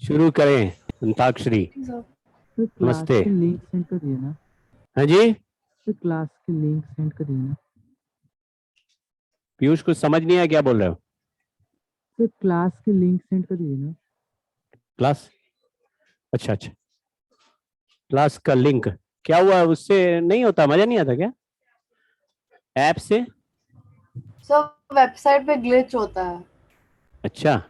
शुरू करें अंताक्षरी। तो क्लास नमस्ते। के लिंक सेंड करिए ना। हाँ जी। तो क्लास के लिंक सेंड करिए ना। पीयूष कुछ समझ नहीं आया क्या बोल रहे हो? तो क्लास के लिंक सेंड करिए ना। क्लास? अच्छा अच्छा। क्लास का लिंक क्या हुआ उससे? नहीं होता, मजा नहीं आता क्या ऐप से? सब वेबसाइट पे ग्लिच होता है, अच्छा।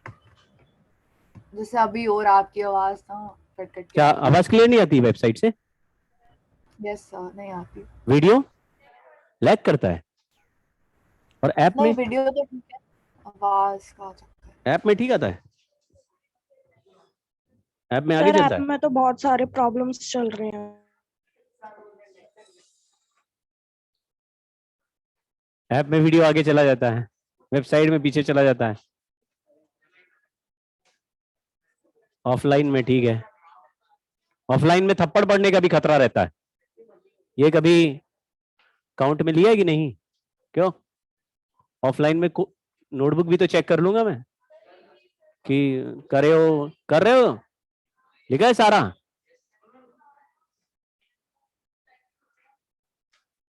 जैसे अभी और आपकी आवाज ना कट कट के क्या आ रही है। आवाज क्लियर नहीं आती वेबसाइट से? यस सर, नहीं आती। वीडियो लैग करता है? और ऐप नहीं, में? वीडियो तो ठीक है, आवाज का चक्कर। ऐप में ठीक आता है? ऐप में आगे सर चलता ऐप है? में तो बहुत सारे प्रॉब्लम्स चल रहे हैं। ऐप में वीडियो आगे चला जाता है, वेबसाइट में पीछे चला जाता है। ऑफलाइन में ठीक है। ऑफलाइन में थप्पड़ पड़ने का भी खतरा रहता है। ये कभी काउंट में लिया है कि नहीं? क्यों? ऑफलाइन में नोटबुक भी तो चेक कर लूंगा मैं कि कर रहे हो, लिखा है सारा।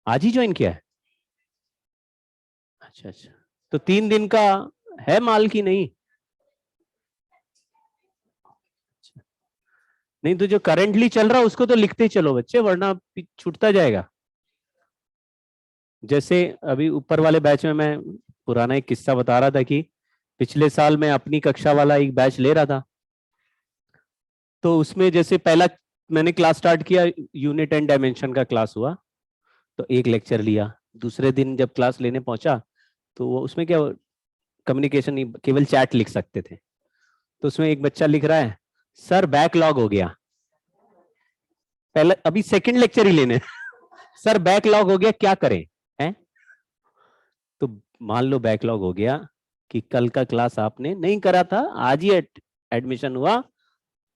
आज ही ज्वाइन किया है? अच्छा अच्छा। तो 3 दिन का है माल की नहीं? नहीं तो जो करेंटली चल रहा है उसको तो लिखते ही चलो बच्चे, वरना छूटता जाएगा। जैसे अभी ऊपर वाले बैच में मैं पुराना एक किस्सा बता रहा था कि पिछले साल मैं अपनी कक्षा वाला एक बैच ले रहा था। तो उसमें जैसे पहला मैंने क्लास स्टार्ट किया, यूनिट एंड डायमेंशन का क्लास हुआ, तो एक लेक्चर लिया। दूसरे दिन जब क्लास लेने पहुंचा तो वो उसमें क्या, कम्युनिकेशन नहीं, केवल चैट लिख सकते थे। तो उसमें एक बच्चा लिख रहा है, सर बैकलॉग हो गया। पहले अभी सेकंड लेक्चर ही लेने सर बैकलॉग हो गया, क्या करें? हैं? तो मान लो बैकलॉग हो गया कि कल का क्लास आपने नहीं करा था, आज ही एडमिशन हुआ,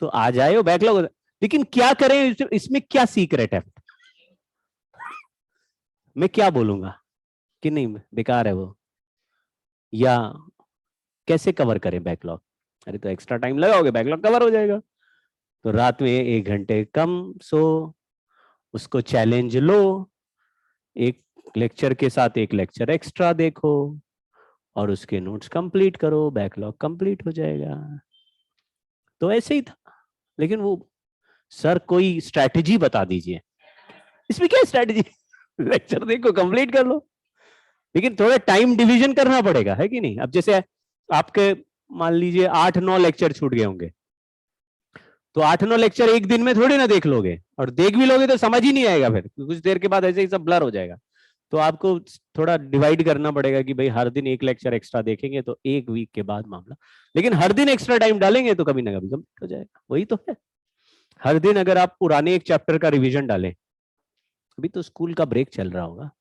तो आ जाए बैकलॉग। लेकिन क्या करें, इसमें क्या सीक्रेट है? मैं क्या बोलूंगा कि नहीं बेकार है वो, या कैसे कवर करें बैकलॉग? अरे तो एक्स्ट्रा टाइम लगाओगे बैकलॉग कवर हो जाएगा। तो रात में 1 घंटे कम सो, उसको चैलेंज लो, एक लेक्चर के साथ एक लेक्चर एक्स्ट्रा देखो और उसके नोट्स कंप्लीट करो, बैकलॉग कंप्लीट हो जाएगा। तो ऐसे ही था। लेकिन वो सर कोई स्ट्रैटेजी बता दीजिए। इसमें क्या स्ट्रैटेजी लेक्चर देखो कंप्लीट कर लो, लेकिन थोड़ा टाइम डिवीजन करना पड़ेगा, है कि नहीं? अब जैसे आपके मान लीजिए 8-9 लेक्चर छूट गए होंगे, तो 8-9 लेक्चर एक दिन में थोड़ी ना देख लोगे, और देख भी लोगे तो समझ ही नहीं आएगा, फिर कुछ देर के बाद ऐसे ही सब ब्लर हो जाएगा। तो आपको थोड़ा डिवाइड करना पड़ेगा कि भाई हर दिन एक लेक्चर एक्स्ट्रा देखेंगे तो एक वीक के बाद मामला, लेकिन हर दिन एक्स्ट्रा टाइम डालेंगे तो कभी ना कभी कंप्लीट हो जाएगा। वही तो है। हर दिन अगर आप पुराने एक चैप्टर का रिवीजन डालें, अभी तो स्कूल का ब्रेक चल रहा होगा,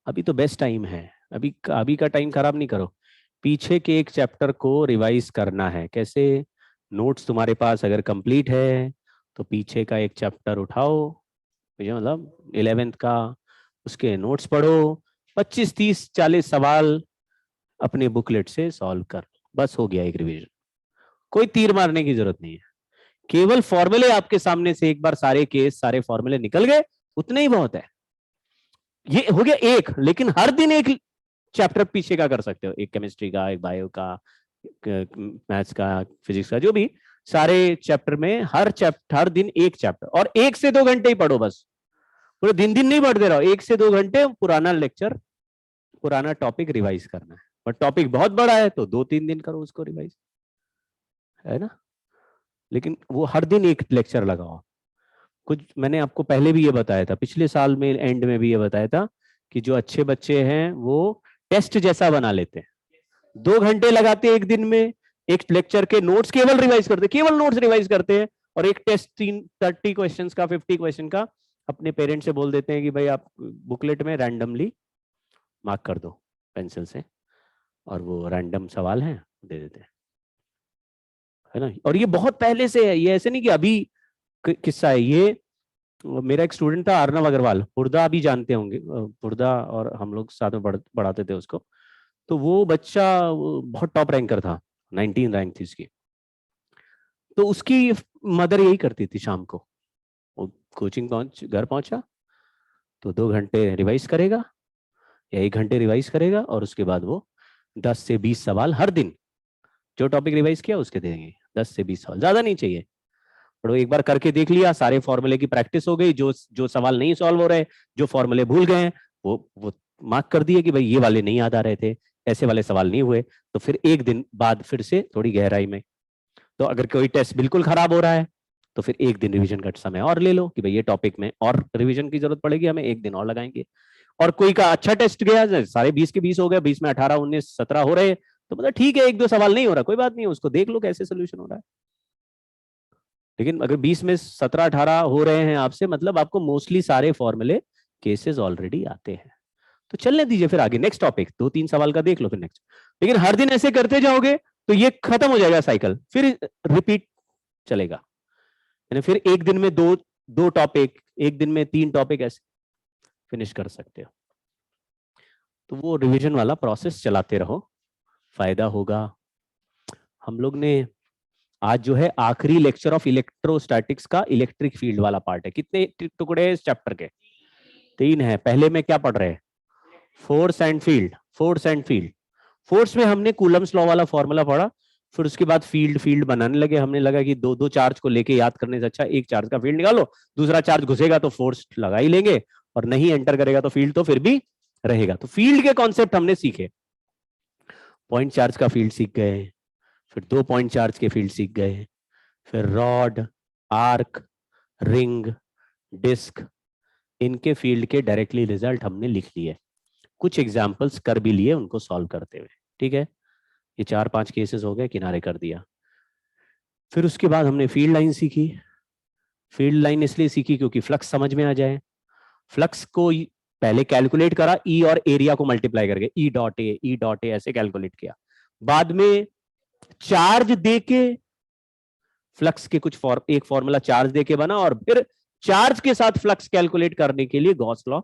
अभी तो बेस्ट टाइम है। अभी का टाइम खराब नहीं करो। पीछे के एक चैप्टर को रिवाइज करना है। कैसे? नोट्स तुम्हारे पास अगर कंप्लीट है तो पीछे का एक चैप्टर उठाओ, मुझे मतलब 11th का, उसके नोट्स पढ़ो, 25-30-40 सवाल अपने बुकलेट से सॉल्व कर, बस हो गया एक रिवीजन। कोई तीर मारने की जरूरत नहीं है, केवल फॉर्मूले आपके सामने से एक बार सारे केस सारे फॉर्मूले निकल गए, उतने ही बहुत है। ये हो गया एक, लेकिन हर दिन एक चैप्टर पीछे का कर सकते हो, एक केमिस्ट्री का, एक बायो का, मैथ्स का, फिजिक्स का, जो भी सारे चैप्टर में हर दिन एक चैप्टर, और 1 से 2 घंटे ही पढ़ो बस। पूरे दिन दिन नहीं पढ़ते रहो, 1 से 2 घंटे पुराना लेक्चर, पुराना टॉपिक रिवाइज करना है। और टॉपिक बहुत बड़ा है तो 2-3 दिन करो उसको रिवाइज, है ना? लेकिन वो हर दिन एक लेक्चर लगाओ। कुछ मैंने आपको पहले भी ये बताया था, पिछले साल में एंड में भी ये बताया था कि जो अच्छे बच्चे हैं वो टेस्ट जैसा बना लेते हैं। 2 घंटे लगाते हैं एक दिन में, एक लेक्चर के नोट्स केवल रिवाइज करते, केवल नोट्स रिवाइज करते हैं, और एक टेस्ट 30 क्वेश्चन का, 50 क्वेश्चन का अपने पेरेंट्स से बोल देते हैं कि भाई आप बुकलेट में रैंडमली मार्क कर दो पेंसिल से, और वो रैंडम सवाल हैं दे देते हैं, है ना? और ये बहुत पहले से है, ये ऐसे नहीं कि अभी किस्सा है ये। मेरा एक स्टूडेंट था अर्नव अग्रवाल, हुरदा भी जानते होंगे, हुरदा और हम लोग साथ में पढ़ाते थे उसको। तो वो बच्चा बहुत टॉप रैंकर था, 19 रैंक थी उसकी। तो उसकी मदर यही करती थी शाम को, वो कोचिंग घर पहुंचा तो 2 घंटे रिवाइज करेगा या 1 घंटे रिवाइज करेगा, और उसके बाद वो 10 से 20 सवाल हर दिन, जो टॉपिक रिवाइज किया उसके देंगे 10 से 20 सवाल, ज्यादा नहीं चाहिए। और वो एक बार करके देख लिया, सारे फॉर्मूले की प्रैक्टिस हो गई, जो जो सवाल नहीं सॉल्व हो रहे, जो फॉर्मूले भूल गए हैं, वो मार्क कर दिए कि भाई ये वाले नहीं याद आ रहे थे, ऐसे वाले सवाल नहीं हुए। तो फिर 1 दिन बाद फिर से थोड़ी गहराई में, तो अगर कोई टेस्ट बिल्कुल खराब हो रहा है तो फिर 1 दिन रिवीजन का समय और ले लो कि भाई ये टॉपिक में और रिवीजन की जरूरत पड़ेगी, हमें 1 दिन और लगाएंगे। और कोई का अच्छा टेस्ट गया, सारे 20 के 20 हो गए, 20 में 18, 19, 17 हो रहे, तो मतलब ठीक है, 1-2 सवाल नहीं हो रहा, कोई बात नहीं है, उसको देख लो कैसे सोल्यूशन हो रहा है। लेकिन अगर 20 में 17, 18 हो रहे हैं आपसे, मतलब आपको मोस्टली सारे फॉर्मूले केसेस ऑलरेडी आते हैं। तो चलने दीजिए फिर आगे, नेक्स्ट टॉपिक 2-3 सवाल का देख लो फिर नेक्स्ट। लेकिन हर दिन ऐसे करते जाओगे तो ये खत्म हो जाएगा साइकिल, फिर रिपीट चलेगा। यानी फिर 1 दिन में दो टॉपिक, 1 दिन में 3 टॉपिक ऐसे फिनिश कर सकते हो। तो वो रिवीजन वाला प्रोसेस चलाते रहो, फायदा होगा। हम लोग ने आज जो है आखिरी लेक्चर ऑफ इलेक्ट्रोस्टैटिक्स का इलेक्ट्रिक फील्ड वाला पार्ट है। कितने टुकड़े हैं इस चैप्टर के? 3 है। पहले में क्या पढ़ रहे हैं? Force and field. Force and field, force में हमने कूलम्स लॉ वाला फॉर्मूला पढ़ा, फिर उसके बाद फील्ड बनाने लगे। हमने लगा कि दो चार्ज को लेके याद करने से अच्छा एक चार्ज का फील्ड निकालो, दूसरा चार्ज घुसेगा तो फोर्स लगा ही लेंगे, और नहीं एंटर करेगा तो फील्ड तो फिर भी रहेगा। तो फील्ड के कॉन्सेप्ट हमने सीखे, पॉइंट चार्ज का फील्ड सीख गए, फिर 2 पॉइंट चार्ज के फील्ड सीख गए, फिर रॉड, आर्क, रिंग, डिस्क, इनके फील्ड के डायरेक्टली रिजल्ट हमने लिख लिए, कुछ एग्जाम्पल्स कर भी लिए उनको सॉल्व करते हुए। ठीक है, ये 4-5 केसेस हो गए, किनारे कर दिया। फिर उसके बाद हमने फील्ड लाइन सीखी। फील्ड लाइन इसलिए सीखी क्योंकि फ्लक्स समझ में आ जाए। फ्लक्स को पहले कैलकुलेट करा, ई और एरिया को मल्टीप्लाई करके, ई डॉट ए ऐसे कैलकुलेट किया। बाद में चार्ज देके फ्लक्स के एक फॉर्मूला चार्ज देके बना, और फिर चार्ज के साथ फ्लक्स कैलकुलेट करने के लिए गॉस लॉ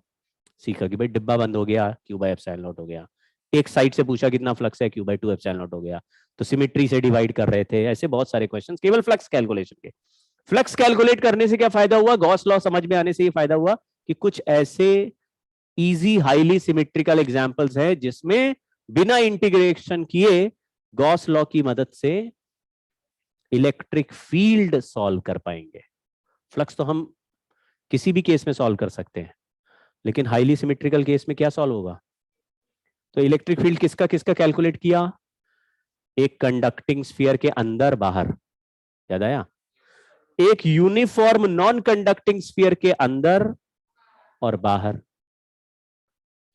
सीखा कि भाई डिब्बा बंद हो गया, क्यू बाय एप्सिलॉन नॉट हो गया। एक साइड से पूछा कितना फ्लक्स है, क्यू बाय 2 एप्सिलॉन नॉट हो गया। तो सिमेट्री से डिवाइड कर रहे थे, ऐसे बहुत सारे क्वेश्चंस केवल फ्लक्स कैलकुलेशन के। फ्लक्स कैलकुलेट करने से क्या फायदा हुआ? गॉस लॉ समझ में आने से ये फायदा हुआ कि कुछ ऐसे इजी हाईली सिमेट्रिकल एग्जांपल्स है जिसमें बिना इंटीग्रेशन किए गॉस लॉ की मदद से इलेक्ट्रिक फील्ड सॉल्व कर पाएंगे। फ्लक्स तो हम किसी भी केस में सॉल्व कर सकते हैं, लेकिन हाईली सिमेट्रिकल केस में क्या सॉल्व होगा? तो इलेक्ट्रिक फील्ड किसका किसका कैलकुलेट किया? एक कंडक्टिंग स्फीयर के अंदर बाहर, याद आया? एक यूनिफॉर्म नॉन कंडक्टिंग स्फीयर के अंदर और बाहर।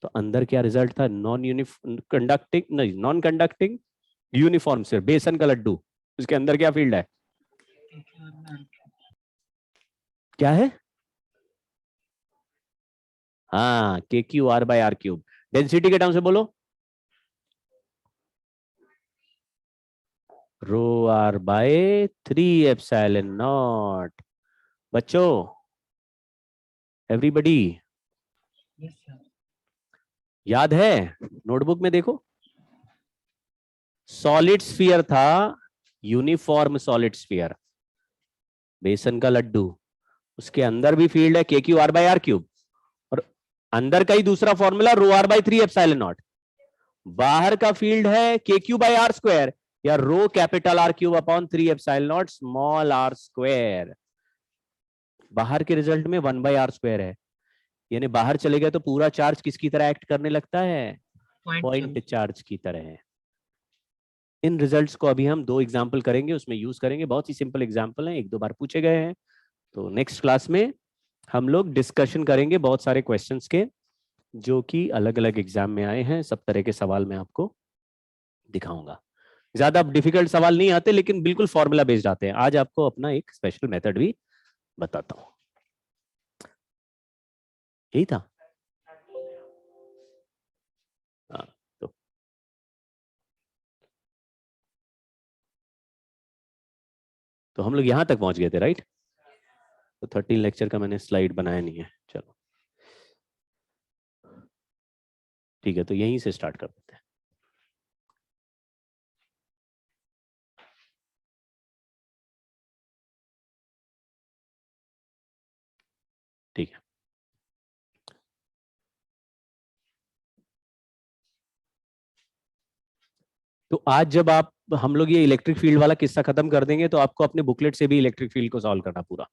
तो अंदर क्या रिजल्ट था? कंडक्टिंग नहीं, नॉन कंडक्टिंग यूनिफॉर्म स्फीयर, बेसन का लड्डू, उसके अंदर क्या फील्ड है? क्या है? हाँ, K Q R by R cube. Density के टर्म से बोलो, rho R by 3 epsilon naught. बच्चों, एवरीबडी याद है? नोटबुक में देखो, सॉलिड स्फीयर था, यूनिफॉर्म सॉलिड स्फीयर, बेसन का लड्डू, उसके अंदर भी फील्ड है K Q R by R cube, और अंदर का ही दूसरा formula rho R by 3 epsilon naught. बाहर का फील्ड है K Q bye R square, या rho capital R cube upon 3 epsilon naught small R square. बाहर के रिजल्ट में 1 बाय आर स्क्वायर है, यानी बाहर चले गए तो पूरा चार्ज किसकी तरह एक्ट करने लगता है? पॉइंट चार्ज की तरह है। इन रिजल्ट्स को अभी हम 2 एग्जाम्पल करेंगे, उसमें यूज करेंगे, बहुत ही सिंपल एग्जाम्पल हैं, 1-2 बार पूछे गए हैं। तो नेक्स्ट क्लास में हम लोग डिस्कशन करेंगे बहुत सारे क्वेश्चंस के, जो कि अलग अलग एग्जाम में आए हैं। सब तरह के सवाल मैं आपको दिखाऊंगा। ज्यादा डिफिकल्ट सवाल नहीं आते, लेकिन बिल्कुल फॉर्मूला बेस्ड आते हैं। आज आपको अपना एक स्पेशल मेथड भी बताता हूं। यही था। हाँ, तो हम लोग यहां तक पहुंच गए थे, राइट? तो 13 लेक्चर का मैंने स्लाइड बनाया नहीं है, चलो ठीक है, तो यहीं से स्टार्ट कर देते हैं। ठीक है, तो आज जब आप हम लोग ये इलेक्ट्रिक फील्ड वाला किस्सा खत्म कर देंगे तो आपको अपने बुकलेट से भी इलेक्ट्रिक फील्ड को सॉल्व करना पूरा।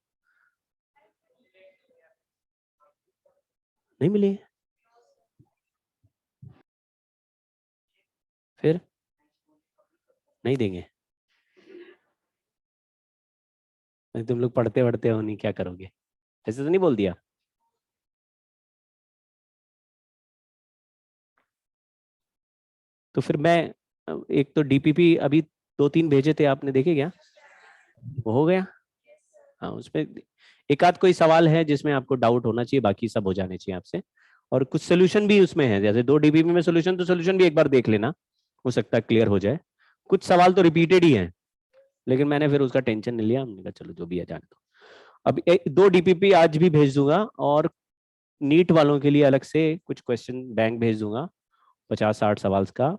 नहीं मिली है? फिर नहीं देंगे? तुम लोग पढ़ते पढ़ते हो नहीं, क्या करोगे? ऐसे तो नहीं बोल दिया? तो फिर मैं एक तो डीपीपी अभी 2-3 भेजे थे, आपने देखे क्या? वो हो गया? हाँ, उसमें एक आध कोई सवाल है जिसमें आपको डाउट होना चाहिए, बाकी सब हो जाने चाहिए आपसे। और कुछ सोल्यूशन भी उसमें है, जैसे 2 डीपीपी में सोल्यूशन, तो सोल्यूशन भी एक बार देख लेना, हो सकता है क्लियर हो जाए। कुछ सवाल तो रिपीटेड ही हैं, लेकिन मैंने फिर उसका टेंशन नहीं लिया, हमने कहा चलो जो भी है जाने दो। अब 2 डीपीपी आज भी भेज दूंगा, और नीट वालों के लिए अलग से कुछ क्वेश्चन बैंक भेज दूंगा 50-60 सवाल का।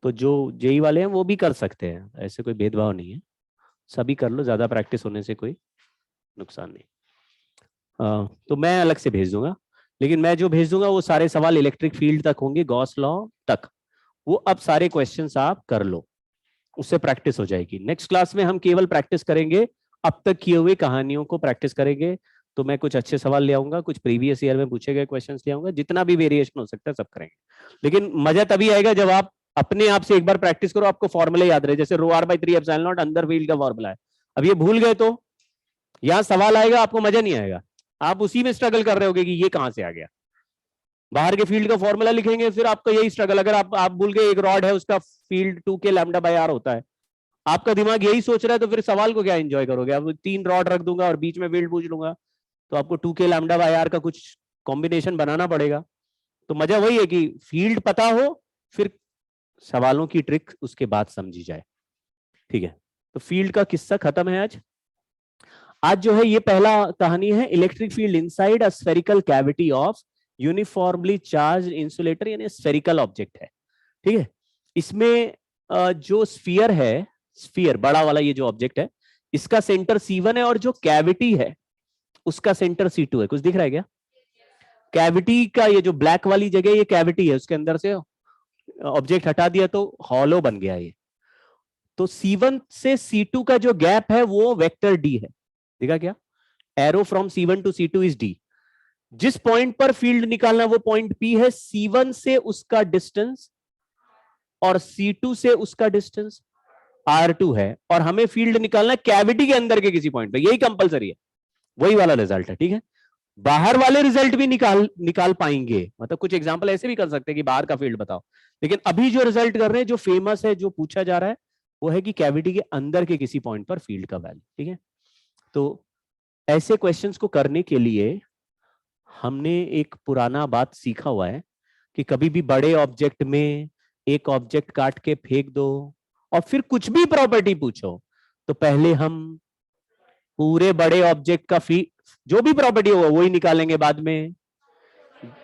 तो जो जेई वाले हैं वो भी कर सकते हैं, ऐसे कोई भेदभाव नहीं है, सभी कर लो, ज्यादा प्रैक्टिस होने से कोई नुकसान नहीं। तो मैं अलग से भेज दूंगा, लेकिन मैं जो भेज दूंगा वो सारे सवाल इलेक्ट्रिक फील्ड तक होंगे, गॉस लॉ तक। वो अब सारे क्वेश्चंस आप कर लो, उससे प्रैक्टिस हो जाएगी। नेक्स्ट क्लास में हम केवल प्रैक्टिस करेंगे, अब तक किए हुए कहानियों को प्रैक्टिस करेंगे। तो मैं कुछ अच्छे सवाल ले आऊंगा, कुछ प्रीवियस ईयर में पूछे गए क्वेश्चंस ले आऊंगा, जितना भी वेरिएशन हो सकता है सब करेंगे। लेकिन मजा तभी आएगा जब आप अपने आप से एक बार प्रैक्टिस करो, आपको फॉर्मूला याद रहे, जैसे ρr/3ε0 अंदर फील्ड का फॉर्मूला है। अब ये भूल गए तो यहां सवाल आएगा, आपको मजा नहीं आएगा, आप उसी में स्ट्रगल कर रहे होगे कि ये कहां से आ गया। बाहर के फील्ड का फॉर्मूला लिखेंगे, फिर आपका यही स्ट्रगल। अगर आप भूल गए एक रॉड है, उसका फील्ड 2k λ/r होता है, आपका दिमाग यही सोच रहा है, तो फिर सवाल को क्या एंजॉय करोगे? अब 3 रॉड रख दूंगा और बीच में फील्ड पूछ लूंगा, तो आपको 2k λ/r का कुछ कॉम्बिनेशन बनाना पड़ेगा। तो मजा वही है कि फील्ड पता हो, फिर सवालों की ट्रिक उसके बाद समझी जाए। ठीक है, तो फील्ड का किस्सा खत्म है आज। आज जो है ये पहला कहानी है, electric field inside a spherical cavity of uniformly charge insulator, यानी स्फेरिकल ऑब्जेक्ट है। ठीक है, इसमें जो स्फीयर है, स्फीयर बड़ा वाला ये जो ऑब्जेक्ट है, इसका सेंटर C1 है, और जो कैविटी है उसका सेंटर C2 है। कुछ दिख रहा है क्या? कैविटी का ये जो ब्लैक वाली जगह, ये कैविटी है, उसके अंदर से ऑब्जेक्ट हटा दिया तो हॉलो बन गया ये। तो C1 से C2 का जो गैप है वो वेक्टर D है, देखा क्या? Arrow from C1 to C2 is D। जिस पॉइंट पर फील्ड निकालना वो पॉइंट P है, C1 से उसका डिस्टेंस और C2 से उसका डिस्टेंस R2 है, और हमें फील्ड निकालना कैविटी के अंदर के किसी पॉइंट पे, यही कंपलसरी है, वही वाला रिजल्ट है। ठीक है, बाहर वाले रिजल्ट भी निकाल पाएंगे, मतलब कुछ एग्जांपल ऐसे भी कर सकते हैं कि बाहर का फील्ड बताओ, लेकिन अभी जो रिजल्ट कर रहे हैं, जो फेमस है, जो पूछा जा रहा है, वो है कि कैविटी के अंदर के किसी पॉइंट पर फील्ड का वैल्यू। ठीक है, तो ऐसे क्वेश्चंस को करने के लिए हमने एक पुराना बात सीखा हुआ है कि कभी भी बड़े ऑब्जेक्ट में एक ऑब्जेक्ट काट के फेंक दो और फिर कुछ भी प्रॉपर्टी पूछो, तो पहले हम पूरे बड़े ऑब्जेक्ट का जो भी प्रॉपर्टी होगा वही निकालेंगे, बाद में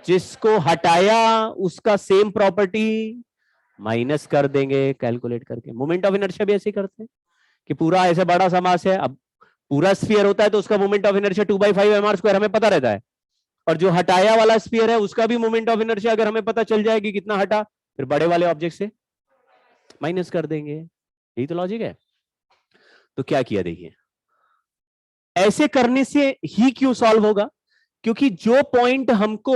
जिसको हटाया उसका सेम प्रॉपर्टी माइनस कर देंगे कैलकुलेट करके। मोमेंट ऑफ इनर्शिया भी ऐसे ही करते हैं कि पूरा ऐसे बड़ा समास है, अब पूरा स्फीयर होता है तो उसका मोमेंट ऑफ इनर्शिया 2/5 mr² हमें पता रहता है, और जो हटाया वाला स्फीयर है उसका भी मोमेंट ऑफ इनर्शिया अगर हमें पता चल जाए कि कितना हटा, फिर बड़े वाले ऑब्जेक्ट से माइनस कर देंगे। यही तो लॉजिक है। तो क्या किया देखिए, ऐसे करने से ही क्यों सॉल्व होगा? क्योंकि जो पॉइंट हमको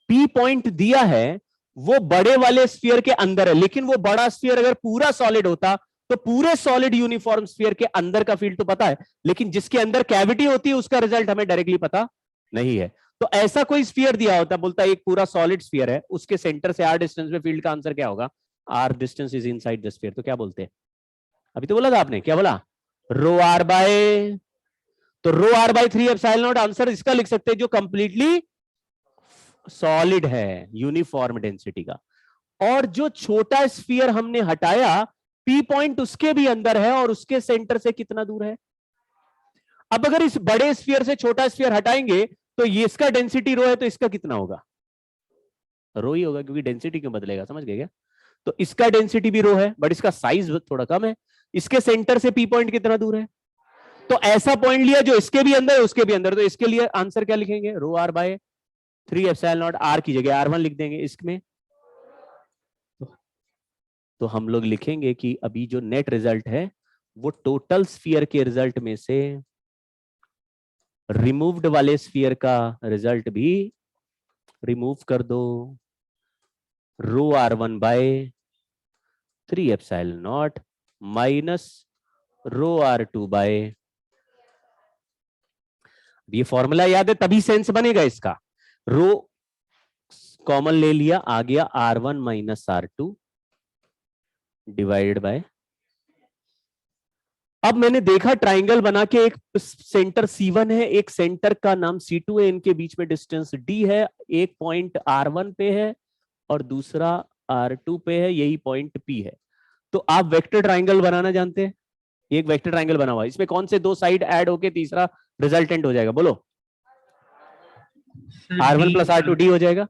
P पॉइंट दिया है वो बड़े वाले स्फीयर के अंदर है, लेकिन वो बड़ा स्फीयर अगर पूरा सॉलिड होता तो पूरे सॉलिड यूनिफॉर्म स्फीयर के अंदर का फील्ड तो पता है, लेकिन जिसके अंदर कैविटी होती है उसका रिजल्ट हमें डायरेक्टली पता नहीं है। तो ऐसा कोई स्फीयर दिया होता, बोलता है एक पूरा सॉलिड स्फीयर है, उसके सेंटर से r डिस्टेंस में फील्ड का आंसर क्या होगा? r distance is inside the sphere. तो क्या बोलते हैं? अभी तो बोला था आपने, क्या बोला? ρr बाय, तो ρr/3ε0 आंसर इसका लिख सकते हैं जो कंप्लीटली सॉलिड है, यूनिफॉर्म डेंसिटी का। और जो छोटा स्फीयर हमने हटाया, P पॉइंट उसके भी अंदर है और उसके सेंटर से कितना दूर है? अब अगर इस बड़े स्फीयर से छोटा स्फीयर हटाएंगे तो ये इसका डेंसिटी रो है, तो इसका कितना होगा? रो ही होगा, क्योंकि डेंसिटी क्यों बदलेगा, समझ गए क्या? तो इसका डेंसिटी भी रो है, बट इसका साइज थोड़ा कम है। इसके सेंटर से P पॉइंट कितना दूर है? तो ऐसा पॉइंट लिया जो इसके भी अंदर है उसके भी अंदर, तो इसके लिए आंसर क्या लिखेंगे, rho R by 3 epsilon naught, R की जगह R1 लिख देंगे इसमें। तो हम लोग लिखेंगे कि अभी जो नेट रिजल्ट है वो टोटल स्फीयर के रिजल्ट में से रिमूव्ड वाले स्फीयर का रिजल्ट भी रिमूव कर दो, rho R1 by 3 epsilon naught minus rho R2 by, ये फॉर्मूला याद है तभी सेंस बनेगा इसका। रो कॉमन ले लिया, आ गया R1 minus R2 divided by, अब मैंने देखा ट्राइंगल बना के एक सेंटर C1 है, एक सेंटर का नाम C2 है, इनके बीच में डिस्टेंस D है, एक पॉइंट R1 पे है और दूसरा R2 पे है, यही पॉइंट P है। तो आप वेक्टर ट्राइंगल बनाना जानते हैं, एक वेक्टर ट्राइंगल बना हुआ है, इसमें कौन से दो साइड ऐड होके तीसरा रिजल्टेंट हो जाएगा, बोलो। R1 प्लस R2 D हो जाएगा,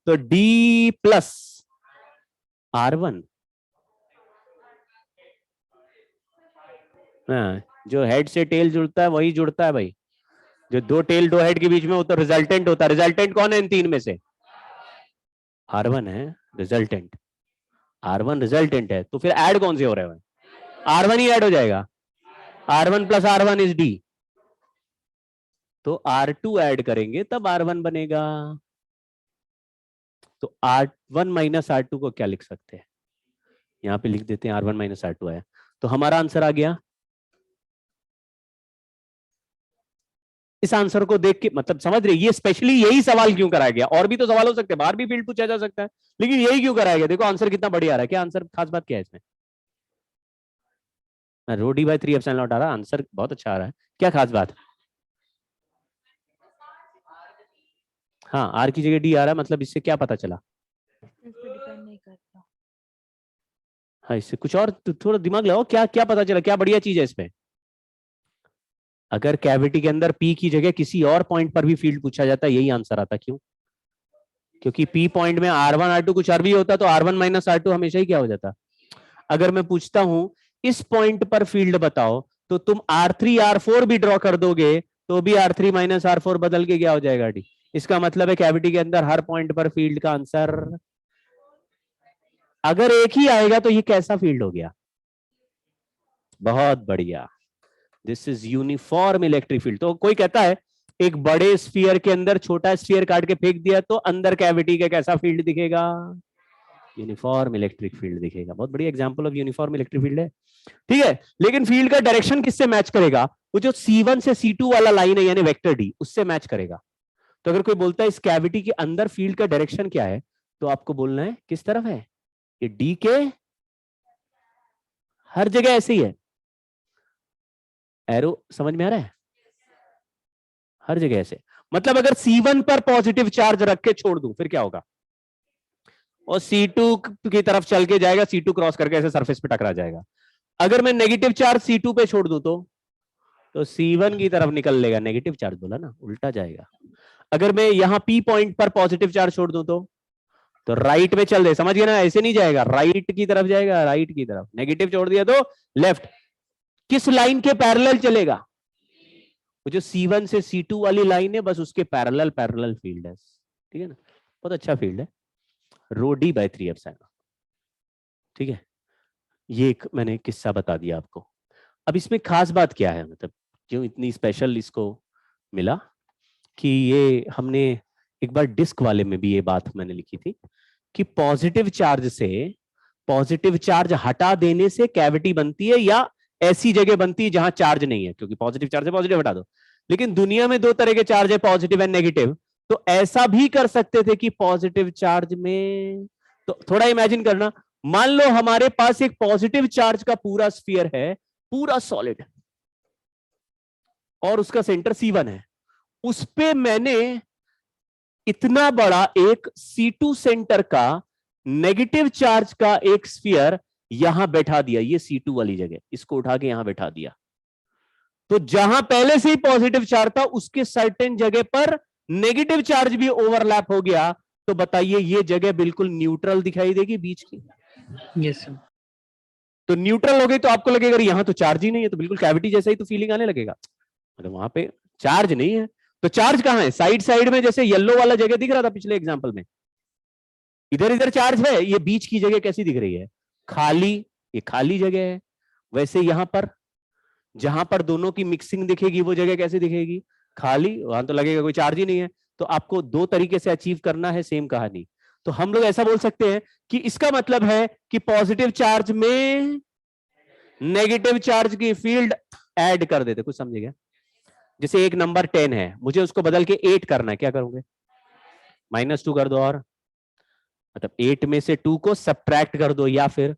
तो D प्लस R1, हाँ, जो हेड से टेल जुड़ता है वही जुड़ता है भाई, जो दो टेल दो हेड के बीच में वो तो रिजल्टेंट होता है। रिजल्टेंट कौन है इन तीन में से, R1 है रिजल्टेंट, R1 रिजल्टेंट है, तो फिर ऐड कौन से हो रहे हैं, R1 ही ऐड हो जाएगा, R1 plus R1 is D, तो R2 ऐड करेंगे तब R1 बनेगा। तो R1 माइनस R2 को क्या लिख सकते हैं, यहां पे लिख देते हैं R1 माइनस R2 आया, तो हमारा आंसर आ गया। इस आंसर को देख के मतलब समझ रहे, ये स्पेशली यही सवाल क्यों कराया गया, और भी तो सवाल हो सकते हैं, बाहर भी फील्ड पूछा जा सकता है, लेकिन यही क्यों कराया गया, देखो आंसर कितना बढ़िया आ रहा है, क्या आंसर, खास बात क्या है इसमें, rho D by 3 epsilon not आ रहा है, आंसर बहुत अच्छा आ रहा है, क्या खास बात, हाँ आर की जगह डी आ रहा है, मतलब इससे क्या पता चला, नहीं करता। हाँ इससे कुछ और थोड़ा दिमाग लगाओ, क्या क्या पता चला, क्या बढ़िया चीज है इसमें। अगर कैविटी के अंदर पी की जगह किसी और पॉइंट पर भी फील्ड पूछा जाता है यही आंसर आता, क्यों, क्योंकि पी पॉइंट में R1 R2 कुछ और भी होता तो R1 माइनस R2 हमेशा ही क्या हो जाता। अगर मैं पूछता हूं इस पॉइंट पर फील्ड बताओ, तो तुम R3 R4 भी ड्रॉ कर दोगे तो भी R3 माइनस R4 बदल के क्या हो जाएगा डी, इसका मतलब है कैविटी के अंदर हर पॉइंट पर फील्ड का आंसर अगर एक ही आएगा तो ये कैसा फील्ड हो गया, बहुत बढ़िया, this is uniform electric field. तो कोई कहता है एक बड़े स्फीयर के अंदर छोटा स्फीयर काट के फेंक दिया तो अंदर कैविटी का कैसा फील्ड दिखेगा, यूनिफॉर्म इलेक्ट्रिक फील्ड दिखेगा, बहुत बढ़िया example of uniform electric field है, ठीक है। लेकिन फील्ड का डायरेक्शन किससे मैच करेगा, वो जो C1 से C2 वाला लाइन है यानी वेक्टर डी, उससे मैच करेगा। तो अगर कोई बोलता है इस कैविटी के अंदर फील्ड का डायरेक्शन क्या है, तो आपको बोलना है किस तरफ है, ये डी के हर जगह ऐसे ही है, एरो समझ में आ रहा है, हर जगह ऐसे, मतलब अगर C1 पर पॉजिटिव चार्ज रख के छोड़ दूं फिर क्या होगा, और C2 की तरफ चल के जाएगा, C2 क्रॉस करके ऐसे सरफेस पे टकरा जाएगा। अगर मैं नेगेटिव चार्ज C2 पे छोड़ दूं तो C1 की तरफ निकल लेगा, नेगेटिव चार्ज बोला ना, उल्टा जाएगा। अगर मैं यहां P पॉइंट पर पॉजिटिव चार्ज छोड़ दूं तो राइट में चल दे, समझ गए ना, ऐसे नहीं जाएगा, राइट की तरफ जाएगा, राइट की तरफ, नेगेटिव छोड़ दिया तो लेफ्ट, किस लाइन के पैरेलल चलेगा, वो जो C1 से C2 वाली लाइन है बस उसके पैरेलल फील्ड है, ठीक है ना, बहुत अच्छा फील्ड है, रो डी बाय 3 एप्सिलॉन, ठीक है। ये एक मैंने किस्सा बता दिया आपको। अब इसमें खास बात क्या है, मतलब क्यों इतनी स्पेशल इसको मिला, कि ये हमने एक बार डिस्क वाले में भी ये बात मैंने लिखी थी कि पॉजिटिव चार्ज हटा देने से कैविटी बनती है या ऐसी जगह बनती है जहां चार्ज नहीं है, क्योंकि पॉजिटिव चार्ज है पॉजिटिव हटा दो, लेकिन दुनिया में दो तरह के चार्ज है, पॉजिटिव एंड नेगेटिव, तो ऐसा भी कर सकते थे कि पॉजिटिव चार्ज में, तो थोड़ा इमेजिन करना, मान लो हमारे पास एक पॉजिटिव चार्ज का पूरा स्फीयर है, पूरा सॉलिड, और उसका सेंटर C1 है, उस पे मैंने इतना बड़ा एक C2 सेंटर का नेगेटिव चार्ज का एक स्फीयर यहां बैठा दिया, ये C2 वाली जगह, इसको उठा के यहां बैठा दिया, तो जहां पहले से ही पॉजिटिव चार्ज था उसके सर्टेन जगह पर नेगेटिव चार्ज भी ओवरलैप हो गया, तो बताइए ये जगह बिल्कुल न्यूट्रल दिखाई देगी बीच की, यस सर। तो न्यूट्रल हो गई तो आपको लगेगा यहाँ तो चार्ज ही नहीं है, तो बिल्कुल कैविटी जैसा ही तो फीलिंग आने लगेगा, मतलब वहां पे चार्ज नहीं है। तो चार्ज कहाँ है? साइड साइड में, जैसे येलो वाला जगह दिख रहा था पिछले एग्जांपल में, इधर इधर चार्ज है, ये बीच की जगह कैसी दिख रही है? खाली, ये खाली जगह है। वैसे यहां पर जहां पर दोनों की मिक्सिंग दिखेगी वो जगह कैसी दिखेगी? खाली, वहां तो लगेगा कोई चार्ज ही नहीं है। तो आपको दो तरीके से अचीव करना है सेम कहानी। तो हम लोग ऐसा बोल सकते हैं कि इसका मतलब है कि पॉजिटिव चार्ज में नेगेटिव चार्ज की फील्ड ऐड कर देते। कुछ समझे क्या? जैसे एक नंबर 10 है, मुझे उसको बदल के 8 करना है, क्या करूंगे? -2 कर दो, और मतलब 8 में से 2 को सब्ट्रैक्ट कर दो, या फिर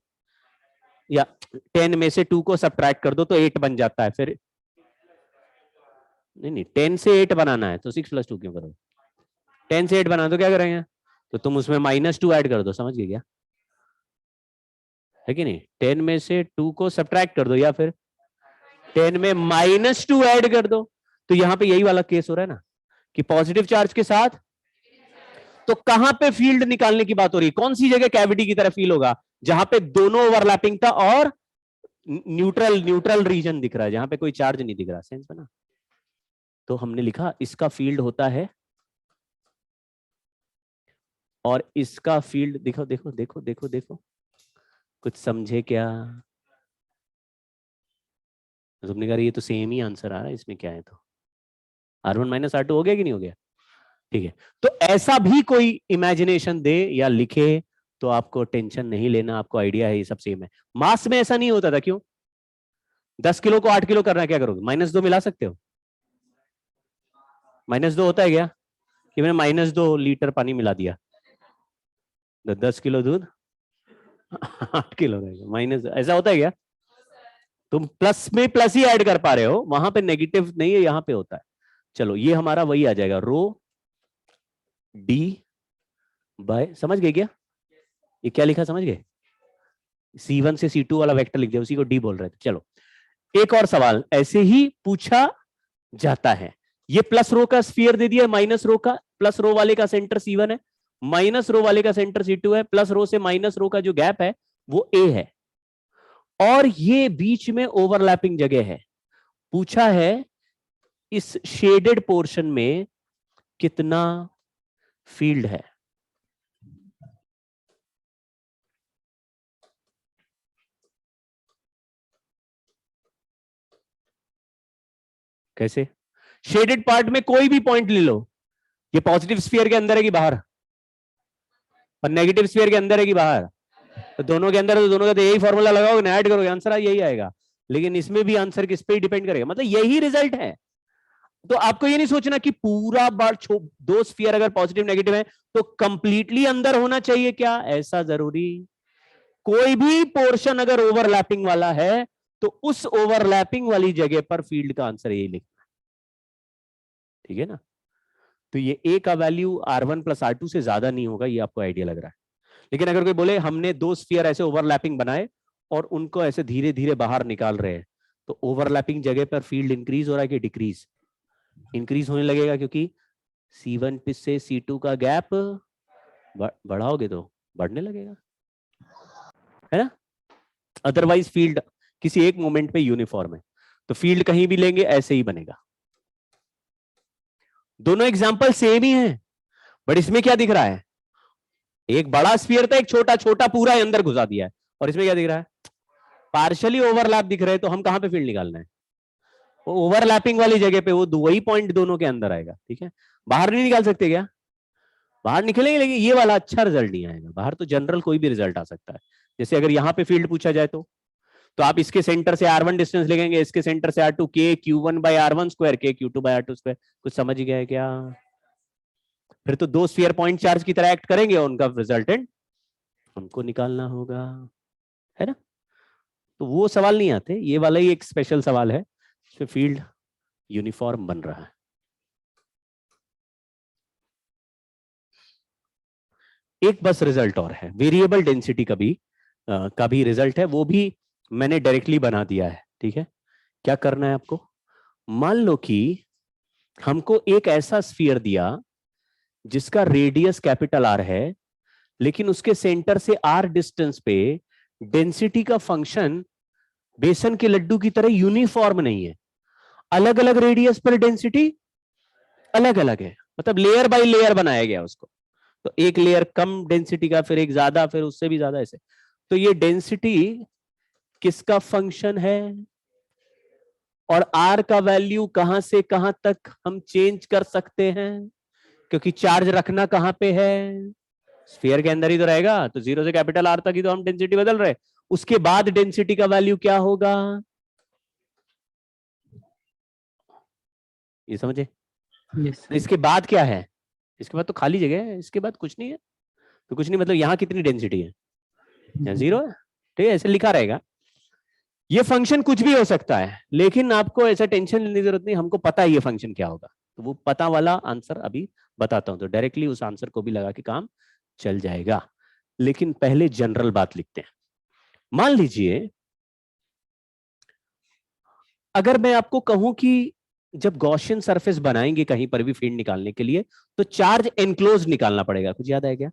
10 में से 2 को सब्ट्रैक्ट कर दो तो 8 बन जाता है। फिर नहीं 10 से 8 बनाना है तो 6 + 2 क्यों करोगे? 10 से 8 बनाना तो क्या करेंगे? तो तुम उसमें -2 ऐड कर दो, समझ गए क्या? है कि नहीं? 10 में से 2 को सब्ट्रैक्ट कर दो, या फिर 10 में -2 ऐड कर दो। तो यहां पे यही वाला केस हो रहा है ना, कि पॉजिटिव चार्ज के साथ, तो कहां पे फील्ड निकालने की बात हो रही है? कौन सी जगह कैविटी की तरह फील होगा? जहां पे दोनों ओवरलैपिंग था और न्यूट्रल रीजन दिख रहा है, जहां पे कोई चार्ज नहीं दिख रहा। सेंस बना? तो हमने लिखा इसका फील्ड होता है, और इसका फील्ड देखो देखो देखो देखो देखो, कुछ समझे क्या? तुमने कहा ये तो सेम ही आंसर आ रहा है, इसमें क्या है? तो R1 - R2 हो गया कि नहीं हो गया? ठीक है। तो ऐसा भी कोई इमेजिनेशन दे या लिखे तो आपको टेंशन नहीं लेना, आपको आइडिया है ये सब सेम है। मास में ऐसा नहीं होता था, क्यों? 10 किलो को 8 किलो करना है, क्या करोगे? -2 मिला सकते हो? -2 होता है क्या कि मैंने -2 लीटर पानी मिला दिया, तो 10 किलो दूध 8 किलो रहेगा, माइनस, ऐसा होता है क्या? तुम प्लस में प्लस ही ऐड कर पा रहे हो, वहां पे नेगेटिव नहीं है, यहां पे होता है। चलो ये हमारा वही आ जाएगा, रो डी बाय, समझ गए क्या? ये क्या लिखा, समझ गए? C1 से C2 वाला वेक्टर लिख दिया, उसी को डी बोल रहे थे। चलो एक और सवाल ऐसे ही पूछा जाता है। ये प्लस रो का स्फीयर दे दिया, माइनस रो का, प्लस रो वाले का सेंटर C1 है, माइनस रो वाले का सेंटर C2 है, प्लस रो से माइनस रो का जो गैप है वो A है, और ये बीच में ओवरलैपिंग जगह है। पूछा है इस शेडेड पोर्शन में कितना फील्ड है? कैसे? शेडेड पार्ट में कोई भी पॉइंट ले लो, ये पॉजिटिव स्फीयर के अंदर है कि बाहर, और नेगेटिव स्फीयर के अंदर है कि बाहर? तो दोनों के अंदर, तो दोनों का तो यही फॉर्मूला लगाओगे ना, ऐड करोगे, आंसर यही आएगा। लेकिन इसमें भी आंसर किस पे डिपेंड करेगा, मतलब यही रिजल्ट है। तो आपको ये नहीं सोचना कि पूरा बार दो स्फीयर अगर पॉजिटिव नेगेटिव है तो कंप्लीटली अंदर होना चाहिए, क्या ऐसा जरूरी? कोई भी पोर्शन अगर ओवरलैपिंग वाला है तो उस ओवरलैपिंग वाली जगह पर फील्ड का आंसर यही लिखना, ठीक है ना? तो ये A का वैल्यू R1 + R2 से ज्यादा नहीं होगा, ये आपको आइडिया लग रहा है। लेकिन अगर कोई बोले हमने दो स्फीयर ऐसे ओवरलैपिंग बनाए और उनको ऐसे धीरे धीरे बाहर निकाल रहे हैं, तो ओवरलैपिंग जगह पर फील्ड इंक्रीज हो रहा है कि डिक्रीज? इंक्रीज होने लगेगा, क्योंकि C1 से C2 का गैप बढ़ाओगे तो बढ़ने लगेगा, है ना? अदरवाइज फील्ड किसी एक मोमेंट पे यूनिफॉर्म है, तो फील्ड कहीं भी लेंगे ऐसे ही बनेगा। दोनों एग्जांपल सेम ही हैं, बट इसमें क्या दिख रहा है? एक बड़ा स्फीयर था, एक छोटा, छोटा पूरा अंदर घुसा दिया है, और इसमें क्या दिख रहा है? पार्शियली ओवरलैप दिख रहे हैं। तो हम कहां पे फील्ड निकालना है? वो ओवरलैपिंग वाली जगह पे, वो वही पॉइंट दोनों के अंदर आएगा, ठीक है? बाहर नहीं निकाल सकते क्या? बाहर निकलेंगे, लेकिन ये वाला अच्छा रिजल्ट नहीं आएगा। बाहर तो जनरल कोई भी रिजल्ट आ सकता है। जैसे अगर यहाँ पे फील्ड पूछा जाए तो आप इसके सेंटर से R1 डिस्टेंस लेंगे, इसके सेंटर से R2, K Q1/R1² K Q2/R2²। कुछ समझ गया है क्या? फिर तो दो स्फीयर पॉइंट चार्ज की तरह एक्ट करेंगे, उनका रिजल्टेंट हमको निकालना होगा, है ना? तो वो सवाल नहीं आते, ये वाला ही एक स्पेशल सवाल है जिसमें फील्ड यूनिफॉर्म बन रहा है। एक बस रिजल्ट और है, वेरिएबल डेंसिटी का भी रिजल्ट है, वो भी मैंने डायरेक्टली बना दिया है, ठीक है? क्या करना है आपको? मान लो कि हमको एक ऐसा स्फीयर दिया जिसका रेडियस R है, लेकिन उसके सेंटर से R डिस्टेंस पे डेंसिटी का फंक्शन बेसन के लड्डू की तरह यूनिफॉर्म नहीं है, अलग अलग रेडियस पर डेंसिटी अलग अलग है, मतलब लेयर बाय लेयर बनाया गया उसको। तो एक लेयर कम डेंसिटी का, फिर एक ज्यादा, फिर उससे भी ज्यादा, ऐसे। तो ये डेंसिटी किसका फंक्शन है, और आर का वैल्यू कहां से कहां तक हम चेंज कर सकते हैं, क्योंकि चार्ज रखना कहां पे है, स्फीयर के अंदर ही तो रहेगा। तो 0 से कैपिटल आर तक ही तो हम डेंसिटी बदल रहे, उसके बाद डेंसिटी का वैल्यू क्या होगा, ये समझे। यस तो इसके बाद क्या है, इसके बाद तो खाली जगह है, इसके बाद कुछ नहीं है। तो कुछ नहीं मतलब यहाँ कितनी डेंसिटी है, यहाँ 0 है, ठीक है, ऐसे लिखा रहेगा। ये फंक्शन कुछ भी हो सकता है, लेकिन आपको ऐसा टेंशन लेने की जरूरत नहीं, हमको पता है ये फंक्शन क्या होगा। तो वो पता वाला आंसर अभी बताता हूं, तो डायरेक्टली उस आंसर को भी लगा के काम चल जाएगा। लेकिन पहले जनरल बात लिखते हैं। मान लीजिए अगर मैं आपको कहूं कि जब गॉसियन सरफेस बनाएंगे कहीं पर भी फील्ड निकालने के लिए, तो चार्ज एनक्लोज निकालना पड़ेगा, कुछ याद है क्या।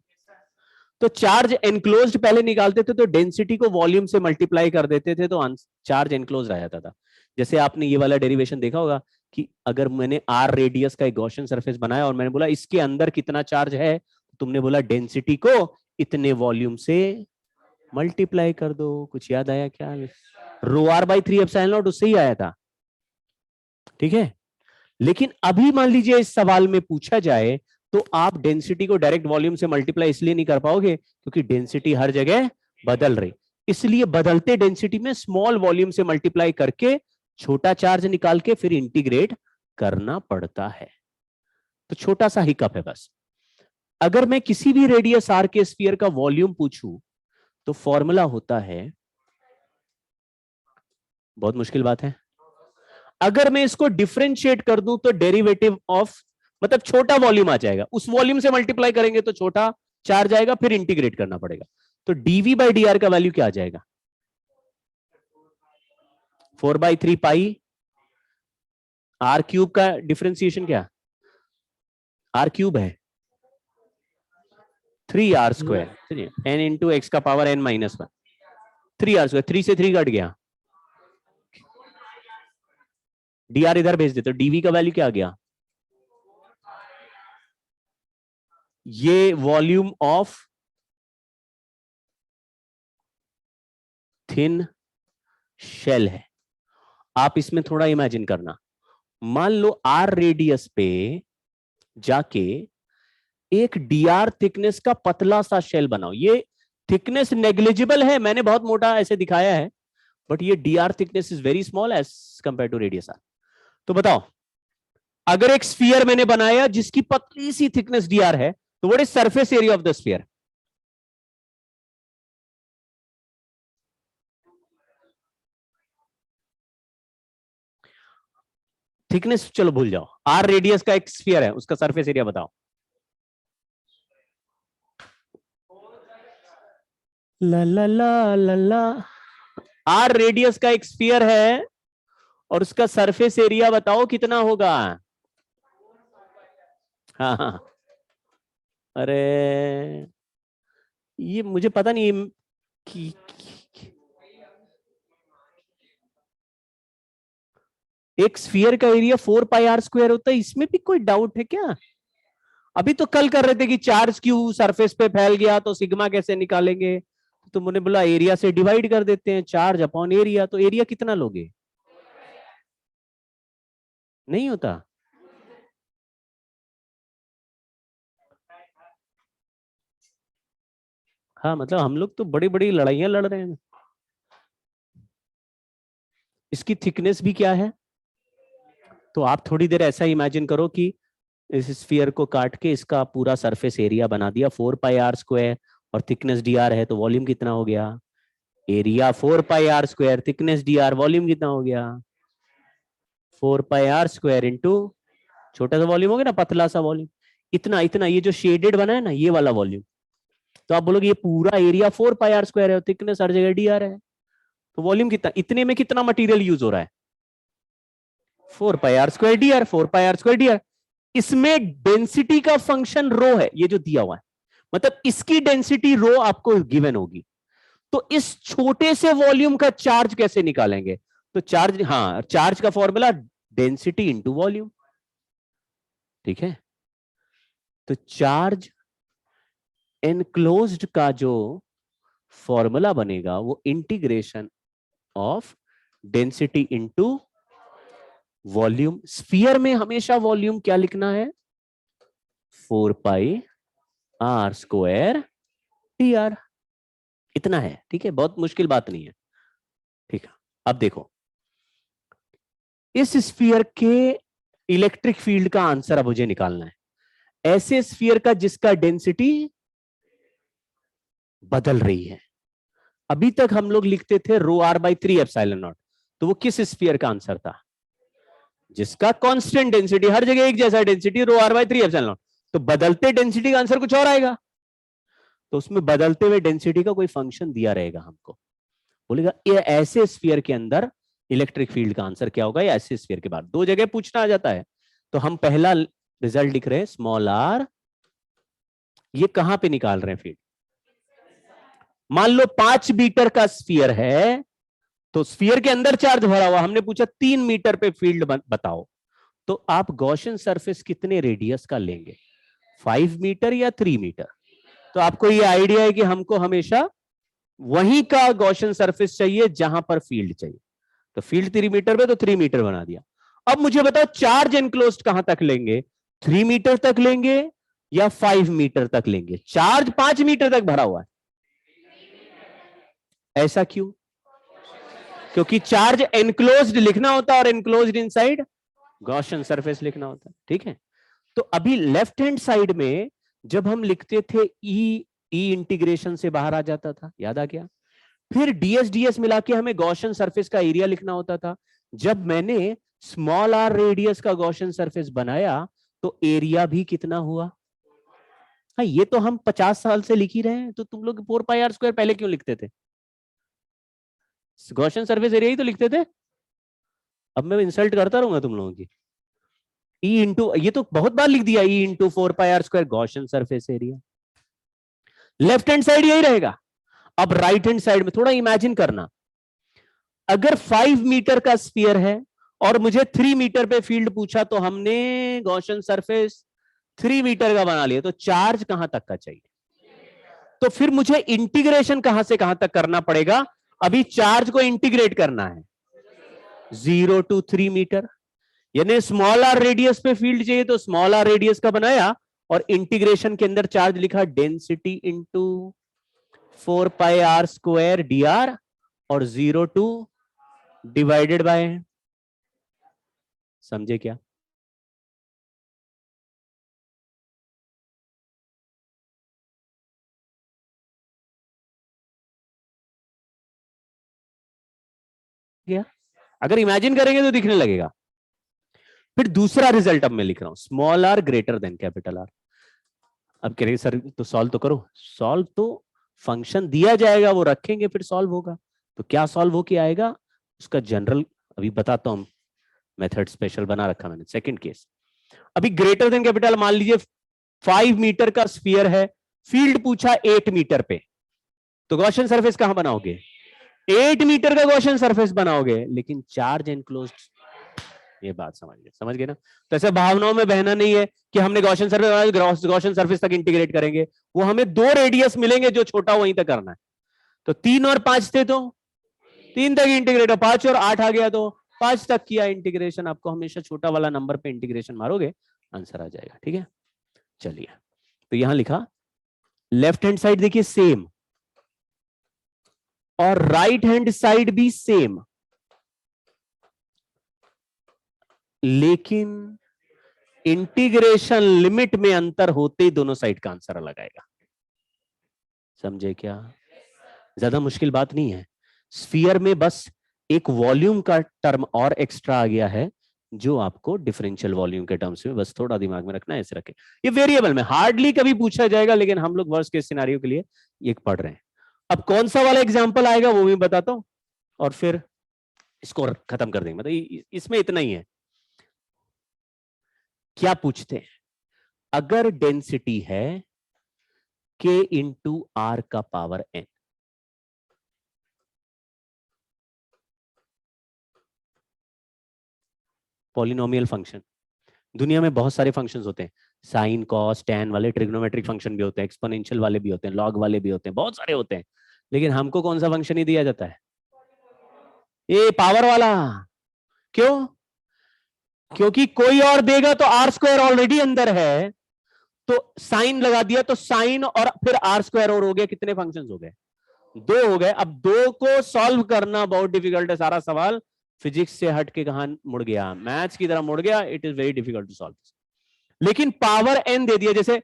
तो चार्ज एनक्लोज्ड पहले निकालते थे तो डेंसिटी को वॉल्यूम से मल्टीप्लाई कर देते थे, तो चार्ज एनक्लोज रह जाता था। जैसे आपने ये वाला डेरिवेशन देखा होगा कि अगर मैंने आर रेडियस का एक गॉसियन सरफेस बनाया और मैंने बोला इसके अंदर कितना चार्ज है, तुमने बोला डेंसिटी को इतने वॉल्यूम से मल्टीप्लाई कर दो। कुछ याद आया क्या, रो आर बाई 3 एप्सिलॉन नॉट उससे ही आया था, ठीक है। लेकिन अभी मान लीजिए इस सवाल में पूछा जाए तो आप डेंसिटी को डायरेक्ट वॉल्यूम से मल्टीप्लाई इसलिए नहीं कर पाओगे क्योंकि डेंसिटी हर जगह बदल रही, इसलिए बदलते डेंसिटी में स्मॉल वॉल्यूम से मल्टीप्लाई करके छोटा चार्ज निकाल के फिर इंटीग्रेट करना पड़ता है। तो छोटा सा हिकअप है बस। अगर मैं किसी भी रेडियस आर के स्फीयर का वॉल्यूम पूछूं तो फॉर्मूला होता है, बहुत मुश्किल बात है। अगर मैं इसको डिफरेंशिएट कर दूं तो डेरिवेटिव ऑफ, मतलब छोटा वॉल्यूम आ जाएगा, उस वॉल्यूम से मल्टीप्लाई करेंगे तो छोटा चार्ज आएगा, फिर इंटीग्रेट करना पड़ेगा। तो डीवी बाई डी आर का वैल्यू क्या आ जाएगा, 4/3 पाई आर क्यूब का डिफरेंशिएशन क्या, आर क्यूब है 3r square, n into X का power n minus 1, 3r square, 3 से 3 कट गया, dr इधर भेज देते, डीवी का वैल्यू क्या आ गया, ये वॉल्यूम ऑफ थिन शेल है। आप इसमें थोड़ा इमेजिन करना, मान लो आर रेडियस पे जाके एक डीआर थिकनेस का पतला सा शेल बनाओ। ये थिकनेस नेग्लिजिबल है, मैंने बहुत मोटा ऐसे दिखाया है, बट ये dr thickness is very small as compare to radius R. तो बताओ अगर एक स्फीयर मैंने बनाया जिसकी पतली सी थिकनेस डीआर है, तो what is surface area of the sphere, thickness चलो भूल जाओ, आर रेडियस का एक स्फीयर है उसका सरफेस एरिया बताओ। ला ला ला ला ला, आर रेडियस का एक स्फीयर है और उसका सरफेस एरिया बताओ कितना होगा। हाँ हाँ, अरे ये मुझे पता नहीं कि एक स्फीयर का एरिया 4πr² होता है, इसमें भी कोई डाउट है क्या। अभी तो कल कर रहे थे कि चार्ज क्यों सरफेस पे फैल गया तो सिग्मा कैसे निकालेंगे, तो तुमने बोला एरिया से डिवाइड कर देते हैं, चार्ज अपॉन एरिया, तो एरिया कितना लोगे, नहीं होता। हाँ मतलब हम लोग तो बड़ी बड़ी लड़ाइयां लड़ रहे हैं। इसकी थिकनेस भी क्या है, तो आप थोड़ी देर ऐसा इमेजिन करो कि इस स्फीयर को काट के इसका पूरा सरफेस एरिया बना दिया 4πr² और थिकनेस dr है, तो वॉल्यूम कितना हो गया, area 4πr², thickness dr, volume कितना हो गया 4πr² इंटू छोटा सा वॉल्यूम हो गया ना, पतला सा वॉल्यूम, इतना इतना, ये जो शेडेड बना है ना ये वाला वॉल्यूम। तो आप बोलोगे ये पूरा एरिया 4πr² है और थिकनेस हर जगह dr है, तो वॉल्यूम कितना, इतने में कितना मटेरियल यूज हो रहा है 4πr² dr, 4πr² dr। इसमें डेंसिटी का फंक्शन रो है, ये जो दिया हुआ है, मतलब इसकी डेंसिटी रो आपको गिवन होगी। तो इस छोटे से वॉल्यूम का चार्ज कैसे निकालेंगे? तो चार्ज, हाँ, चार्ज का फॉर्मूला डेंसिटी इंटू वॉल्यूम, ठीक है। तो चार्ज एनक्लोज्ड का जो फॉर्मूला बनेगा वो integration of density into volume. Sphere में हमेशा वॉल्यूम क्या लिखना है? 4 pi R square T R, इतना है, ठीक है, बहुत मुश्किल बात नहीं है, ठीक है। अब देखो, इस स्फीयर के इलेक्ट्रिक फील्ड का आंसर अब मुझे निकालना है। ऐसे स्फीयर का जिसका डेंसिटी बदल रही है। अभी तक हम लोग लिखते थे रो आर बाई 3 एप्सिलॉन नॉट, तो वो किस स्फीयर का आंसर था? जिसका कांस्टेंट डेंसिटी, हर जगह एक जैसा density, rho R by 3 epsilon naught. तो बदलते डेंसिटी का आंसर कुछ और आएगा, तो उसमें बदलते हुए डेंसिटी का कोई फंक्शन दिया रहेगा हमको, बोलेगा ये ऐसे स्फीयर के अंदर इलेक्ट्रिक फील्ड का आंसर क्या होगा, या ऐसे स्फीयर के बाद। दो जगह पूछना आ जाता है, तो हम पहला रिजल्ट लिख रहे हैं स्मॉल आर। ये कहां पे निकाल रहे हैं फील्ड? मान लो 5 मीटर का स्फीयर है, तो स्फीयर के अंदर चार्ज भरा हुआ, हमने पूछा 3 मीटर पे फील्ड बताओ, तो आप गॉसियन सरफेस कितने रेडियस का लेंगे, 5 मीटर या 3 मीटर? तो आपको ये आइडिया है कि हमको हमेशा वहीं का गॉसियन सरफेस चाहिए जहां पर फील्ड चाहिए। तो फील्ड 3 मीटर पे, तो 3 मीटर बना दिया। अब मुझे बताओ चार्ज एनक्लोज्ड कहां तक लेंगे, 3 मीटर तक लेंगे या 5 मीटर तक लेंगे? चार्ज 5 मीटर तक भरा हुआ है, ऐसा क्यों? क्योंकि चार्ज एनक्लोज्ड लिखना होता है और एनक्लोज्ड इनसाइड गॉसियन सरफेस लिखना होता है, ठीक है। तो अभी लेफ्ट हैंड साइड में जब हम लिखते थे ई इंटीग्रेशन से बाहर आ जाता था, याद आ गया। फिर डीएस मिला के हमें गॉसियन सरफेस का एरिया लिखना होता था। जब मैंने स्मॉल आर रेडियस का गॉसियन सरफेस बनाया, तो एरिया भी कितना हुआ? हाँ, ये तो हम 50 साल से लिख ही रहे हैं, तो तुम लोग 4 पाई आर स्क्वायर पहले क्यों लिखते थे? गॉसियन सरफेस एरिया ही तो लिखते थे। अब मैं इंसल्ट करता रहूंगा तुम लोगों की। ई इंटू, ये तो बहुत बार लिख दिया, E into 4 pi R square Gaussian surface area. Left hand side यही रहेगा। अब राइट हैंड साइड में थोड़ा इमेजिन करना, अगर 5 मीटर का स्फीयर है और मुझे 3 मीटर पे फील्ड पूछा, तो हमने गॉसियन सरफेस 3 मीटर का बना लिया, तो चार्ज कहां तक का चाहिए? तो फिर मुझे इंटीग्रेशन कहां से कहां तक करना पड़ेगा? अभी चार्ज को इंटीग्रेट करना है 0 to 3 मीटर, यानी स्मॉल आर रेडियस पे फील्ड चाहिए, तो स्मॉल आर रेडियस का बनाया और इंटीग्रेशन के अंदर चार्ज लिखा density into 4 pi R square D R, और 0 टू डिवाइडेड बाय, समझे क्या? क्या? अगर इमेजिन करेंगे तो दिखने लगेगा। फिर दूसरा रिजल्ट अब मैं लिख रहा हूं, small R greater than capital R. अब कह सर तो सॉल्व तो करो। सॉल्व तो फंक्शन दिया जाएगा, वो रखेंगे, फिर सॉल्व होगा। तो क्या सॉल्व हो के आएगा उसका जनरल अभी बताता हूं, मेथड स्पेशल बना रखा मैंने। सेकंड केस, अभी ग्रेटर देन कैपिटल, मान लीजिए 5 मीटर का स्फीयर है, फील्ड पूछा 8 मीटर पे, तो गॉसियन सरफेस कहां बनाओगे? 8 मीटर का गॉसियन सरफेस बनाओगे, लेकिन चार्ज एनक्लोज्ड। ये बात समझ गए ना? तो ऐसे भावनाओं में बहना नहीं है कि हमने गॉसियन सरफेस बनाया, गॉसियन सरफेस तक इंटीग्रेट करेंगे। वो हमें 2 रेडियस मिलेंगे, जो छोटा वहीं तक करना है। तो 3 और 5 थे, तो 3 तक इंटीग्रेट, 5 और 8 आ गया, तो 5 तक किया इंटीग्रेशन। आपको हमेशा छोटा वाला नंबर पे इंटीग्रेशन मारोगे, आंसर आ जाएगा, ठीक है। चलिए, तो यहां लिखा लेफ्ट हैंड साइड देखिए सेम, और राइट हैंड साइड भी सेम, लेकिन इंटीग्रेशन लिमिट में अंतर होते ही दोनों साइड का आंसर अलग आएगा। समझे क्या? ज्यादा मुश्किल बात नहीं है। स्फीयर में बस एक वॉल्यूम का टर्म और एक्स्ट्रा आ गया है, जो आपको डिफरेंशियल वॉल्यूम के टर्म्स में बस थोड़ा दिमाग में रखना है, ऐसे रखे। ये वेरिएबल में हार्डली कभी पूछा जाएगा, लेकिन हम लोग वर्स्ट केस सिनेरियो के लिए ये पढ़ रहे हैं। अब कौन सा वाला एग्जांपल आएगा वो भी बताता हूं, और फिर इसको खत्म कर देंगे। मतलब इसमें इतना ही है। क्या पूछते हैं? अगर डेंसिटी है k इंटू आर का पावर n, पॉलिनोमियल फंक्शन। दुनिया में बहुत सारे फंक्शंस होते हैं, साइन कॉस टैन वाले ट्रिग्नोमेट्रिक फंक्शन भी होते हैं, एक्सपोनेंशियल वाले भी होते हैं, लॉग वाले भी होते हैं, बहुत सारे होते हैं, लेकिन हमको कौन सा फंक्शन ही दिया जाता है? ये पावर वाला। क्यों? क्योंकि कोई और देगा तो आर स्क्वायर ऑलरेडी अंदर है, तो साइन लगा दिया तो साइन और फिर आर स्क्वायर और हो गया। कितने फंक्शंस हो गए? 2 हो गए। अब 2 को सॉल्व करना बहुत डिफिकल्ट है। सारा सवाल फिजिक्स से हट के कहां मुड़ गया? मैथ्स की तरह मुड़ गया। It is very difficult to solve. लेकिन पावर n दे दिया, जैसे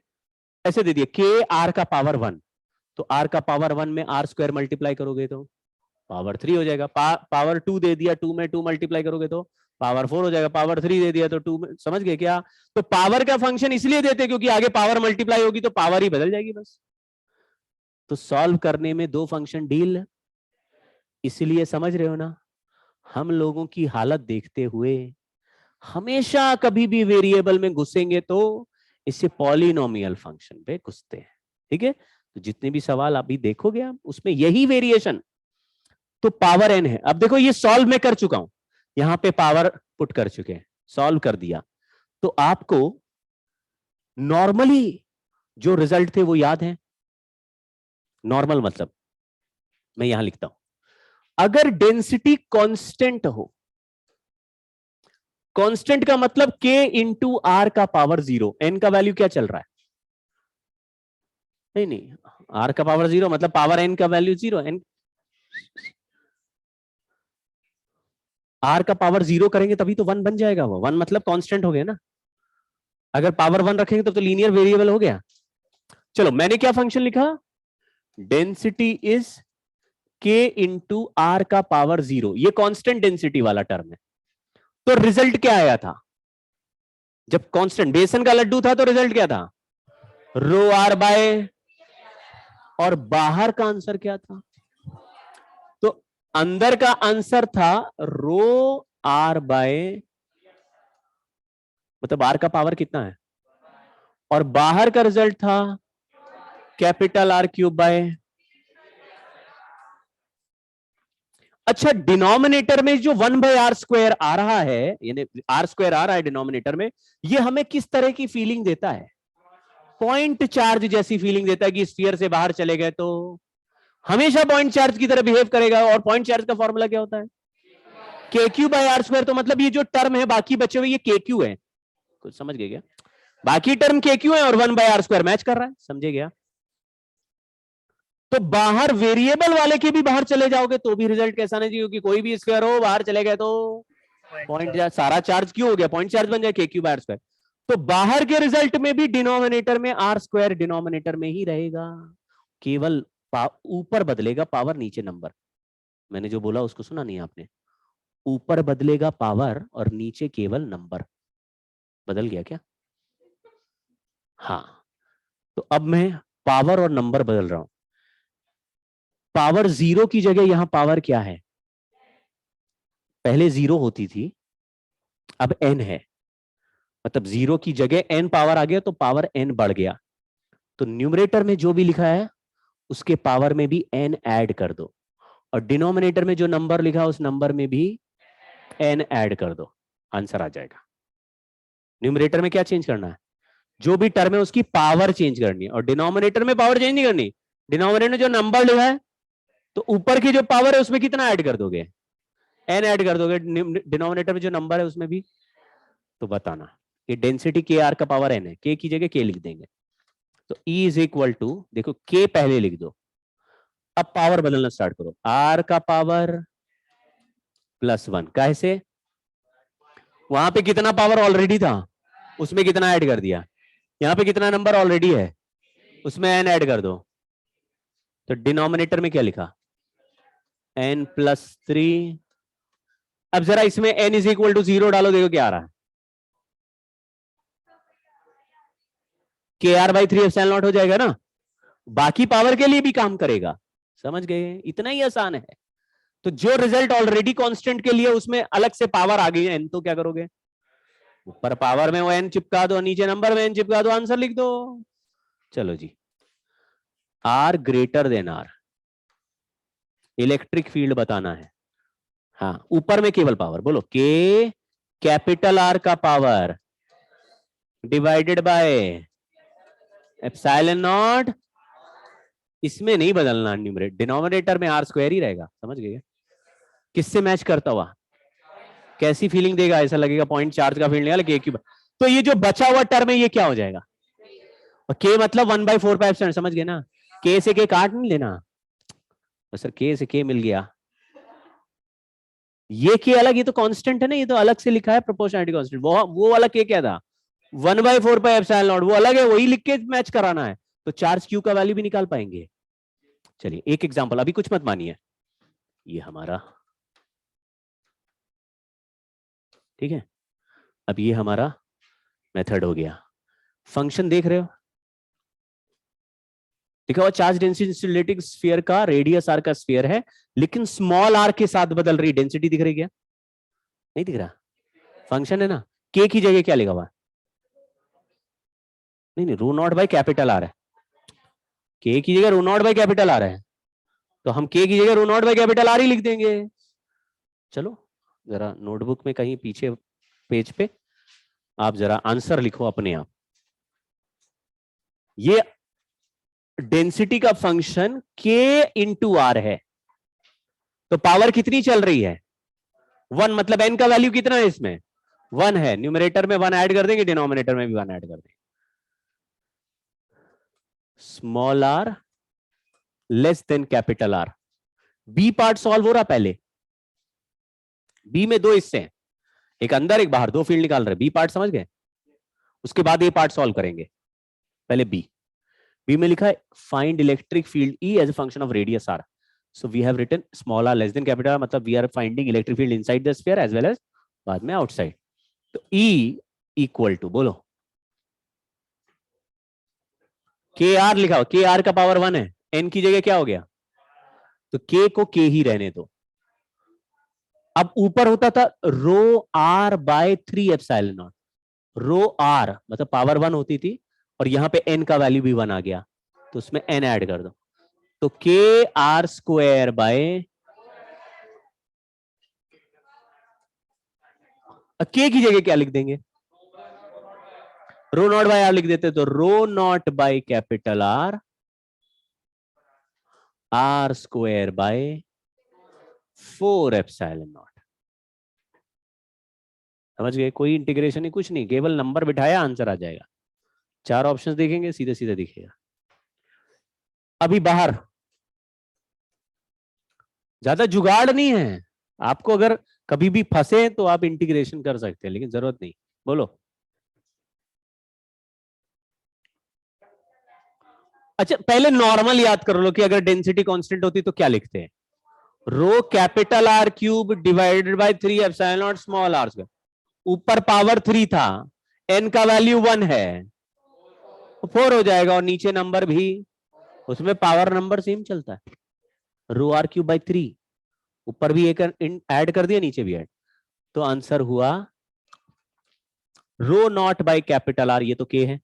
ऐसे दे दिया k r का पावर 1, तो r का पावर 1 में r स्क्वायर मल्टीप्लाई करोगे तो पावर 3 हो जाएगा। पावर 2 दे दिया, 2 में 2 मल्टीप्लाई करोगे तो पावर 4 हो जाएगा। पावर 3 दे दिया तो 2 में, समझ गए क्या? तो पावर का फंक्शन इसलिए देते क्योंकि आगे पावर मल्टीप्लाई होगी तो पावर ही बदल जाएगी बस। तो सॉल्व करने में 2 फंक्शन डील, इसलिए समझ रहे हो ना, हम लोगों की हालत देखते हुए हमेशा कभी भी वेरिएबल में घुसेंगे तो इससे पॉलिनोमियल फंक्शन पे घुसते हैं। ठीक है, तो जितने भी सवाल अभी देखोगे आप उसमें यही वेरिएशन। तो पावर n है। अब देखो ये सॉल्व मैं कर चुका हूं, यहां पे पावर पुट कर चुके हैं, सॉल्व कर दिया। तो आपको नॉर्मली जो रिजल्ट थे वो याद है? नॉर्मल मतलब मैं यहां लिखता हूं, अगर डेंसिटी कांस्टेंट हो, कांस्टेंट का मतलब k इंटू आर का पावर 0, n का वैल्यू क्या चल रहा है? नहीं, r का पावर 0 मतलब पावर n का वैल्यू 0। n r का पावर 0 करेंगे तभी तो 1 बन जाएगा। वो 1 मतलब कांस्टेंट हो गया ना। अगर पावर 1 रखेंगे तो लीनियर वेरिएबल हो गया। चलो मैंने क्या फंक्शन लिखा? Density is k into R का पावर 0, ये कांस्टेंट डेंसिटी वाला टर्म है। तो रिजल्ट क्या आया था? जब कांस्टेंट बेसन का लड्डू था तो रिजल्ट क्या था? रो आर बाय, और बाहर का आंसर क्या था? तो अंदर का आंसर था रो आर बाय, मतलब आर का पावर कितना है, और बाहर का रिजल्ट था कैपिटल आर क्यूब बाय। अच्छा, डिनोमिनेटर में जो 1/r स्क्वायर आ रहा है, यानी आर स्क्वायर आ रहा है डिनोमिनेटर में, ये हमें किस तरह की फीलिंग देता है? पॉइंट चार्ज जैसी फीलिंग देता है कि स्फीयर से बाहर चले गए तो हमेशा पॉइंट चार्ज की तरह बिहेव करेगा। और पॉइंट चार्ज का फॉर्मूला क्या होता है? KQ by R square. तो मतलब ये जो टर्म है बाकी बचे हुए ये KQ है। कुछ समझ गए क्या? बाकी टर्म KQ है और 1/r स्क्वायर मैच कर रहा है, समझे क्या? तो बाहर वेरिएबल वाले के भी बाहर चले जाओगे तो भी रिजल्ट कैसा नहीं चाहिए, क्योंकि कोई भी स्क्वायर हो बाहर चले गए तो पॉइंट चार्ज, सारा चार्ज क्यों हो गया? पॉइंट चार्ज बन जाए KQ बाय आर स्क्वायर। तो बाहर के रिजल्ट में भी डिनोमिनेटर में आर स्क्वायर डिनोमिनेटर में ही रहेगा, केवल ऊपर बदलेगा पावर, नीचे नंबर। मैंने जो बोला उसको सुना नहीं आपने? ऊपर बदलेगा पावर और नीचे केवल नंबर। बदल गया क्या? हाँ, तो अब मैं पावर और नंबर बदल रहा हूं। पावर 0 की जगह यहां पावर क्या है? पहले 0 होती थी, अब n है, मतलब 0 की जगह n पावर आ गया तो पावर n बढ़ गया। तो न्यूमरेटर में जो भी लिखा है उसके पावर में भी n ऐड कर दो, और डिनोमिनेटर में जो नंबर लिखा उस नंबर में भी n ऐड कर दो, आंसर आ जाएगा। न्यूमरेटर में क्या चेंज करना है? जो भी टर्म है उसकी पावर चेंज करनी है, और डिनोमिनेटर में पावर चेंज नहीं करनी। डिनोमिनेटर में जो नंबर लिखा है तो ऊपर की जो पावर है उसमें कितना ऐड कर दोगे? n ऐड कर दोगे। डिनोमिनेटर में जो नंबर है उसमें भी। तो बताना कि डेंसिटी के आर का पावर n है, k की जगह k लिख देंगे। तो E इज इक्वल टू, देखो k पहले लिख दो, अब पावर बदलना स्टार्ट करो। r का पावर +1, कैसे? वहां पे कितना पावर ऑलरेडी था उसमें कितना ऐड कर दिया, यहां पे कितना नंबर ऑलरेडी है उसमें n ऐड कर दो। तो डिनोमिनेटर में क्या लिखा? n+3। अब जरा इसमें n इज इक्वल टू 0 डालो, देखो क्या आ रहा है? KR/3 एप्सिलॉन नॉट हो जाएगा ना। बाकी पावर के लिए भी काम करेगा, समझ गए? इतना ही आसान है। तो जो रिजल्ट ऑलरेडी कांस्टेंट के लिए उसमें अलग से पावर आ गई है n, तो क्या करोगे? ऊपर पावर में वो n चिपका दो, नीचे नंबर में n चिपका दो, आंसर लिख दो। चलो जी, R greater than R, electric field बताना है। हाँ, ऊपर में केवल पावर, बोलो K कैपिटल आर का power divided by epsilon not, इसमें नहीं बदलना, न्यूमरेटर डिनोमिनेटर में आर स्क्वायर ही रहेगा, समझ गए? किससे मैच करता हुआ? कैसी फीलिंग देगा? ऐसा लगेगा पॉइंट चार्ज का फील्ड निकाल के क्यूब। तो ये जो बचा हुआ टर्म है ये क्या हो जाएगा? और के मतलब 1/4 समझ गए ना? के से के काट नहीं लेना, तो सर के से के मिल गया, ये के अलग, ये तो कांस्टेंट है ना, ये तो अलग से लिखा है प्रोपोर्शनलिटी कांस्टेंट। वो वाला के क्या था? 1/4 वो अलग है, वही लिख के मैच कराना है, तो चार्ज क्यू का वैल्यू भी निकाल पाएंगे। चलिए एक एग्जांपल, अभी कुछ मत मानिए, ये हमारा ठीक है, अब ये हमारा मेथड हो गया। फंक्शन देख रहे हो, लिखा हुआ चार्ज डेंसिटी इंसुलेटिंग स्फीयर का रेडियस आर का स्फीयर है, लेकिन स्मॉल आर के साथ बदल रही डेंसिटी। दिख रही क्या? नहीं दिख रहा? फंक्शन है ना, के की जगह क्या लिखा हुआ? नहीं, रो नॉट बाय कैपिटल आर है, के की जगह रो नॉट बाय कैपिटल आर है, तो हम के की जगह रो नॉट बाय कैपिटल आर ही लिख देंगे। चलो जरा नोटबुक में कहीं पीछे पेज पे आप जरा आंसर लिखो अपने आप। ये डेंसिटी का फंक्शन के इंटू आर है, तो पावर कितनी चल रही है? 1, मतलब एन का वैल्यू कितना है इसमें? 1 है, न्यूमरेटर में 1 ऐड कर देंगे, डिनोमिनेटर में भी 1 ऐड कर देंगे। Small R less than capital R. B part solve हो रहा पहले, बी में 2 हिस्से हैं, एक अंदर एक बाहर, 2 फील्ड निकाल रहे, बी पार्ट समझ गए? उसके बाद ये पार्ट सॉल्व करेंगे, पहले बी में लिखा है find electric field E as a function of radius R. So we have written small R less than capital R, मतलब we are finding electric field inside the sphere as well as बाद में outside. तो E equal to, बोलो, के are लिखा हो, के are का पावर 1 है, एन की जगह क्या हो गया? तो के को के ही रहने दो। अब ऊपर होता था rho R by 3 epsilon naught, rho R मतलब पावर 1 होती थी, और यहां पे एन का वैल्यू भी 1 आ गया, तो उसमें एन ऐड कर दो, तो के आर स्क्वायर बाय, के की जगह क्या लिख देंगे? रो नॉट बाय आर लिख देते, तो rho naught by capital R, R square by 4 epsilon naught. समझ गए? कोई इंटीग्रेशन नहीं, कुछ नहीं, केवल नंबर बिठाया आंसर आ जाएगा। 4 ऑप्शंस देखेंगे, सीधे सीधे दिखेगा। अभी बाहर ज्यादा जुगाड़ नहीं है, आपको अगर कभी भी फंसे तो आप इंटीग्रेशन कर सकते हैं, लेकिन जरूरत नहीं। बोलो, अच्छा पहले नॉर्मल याद कर लो कि अगर डेंसिटी कांस्टेंट होती तो क्या लिखते हैं? Rho capital R cube divided by 3 epsilon naught small R square. ऊपर पावर 3 था, एन का वैल्यू 1 है, 4 हो जाएगा, और नीचे नंबर भी, उसमें पावर नंबर सेम चलता है, रो आर क्यूब बाय 3, ऊपर भी एक ऐड कर दिया, नीचे भी ऐड, तो आंसर हुआ rho naught by capital R, ये तो के है,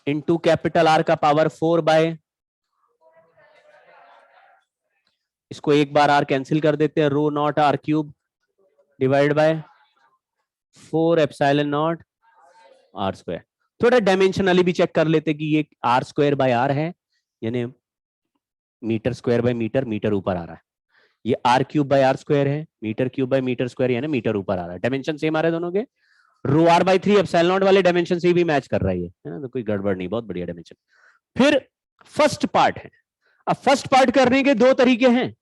इनटू कैपिटल आर का पावर 4 बाय, इसको एक बार आर कैंसिल कर देते हैं, rho naught R cube divide by 4 epsilon naught R square. थोड़ा डायमेंशनली भी चेक कर लेते कि ये आर स्क्वायर बाय आर है, यानी metre square by metre, metre ऊपर आ रहा है, ये R cube by R square है, metre cube by metre square, यानी मीटर ऊपर आ रहा है, डायमेंशन सेम आ रहे हैं दोनों के। रो आर बाय 3 एप्सिलॉन नॉट वाले डायमेंशन से भी मैच कर रही है ना, तो कोई गड़बड़ नहीं, बहुत बढ़िया डायमेंशन। फिर फर्स्ट पार्ट है, अब फर्स्ट पार्ट करने के 2 तरीके हैं।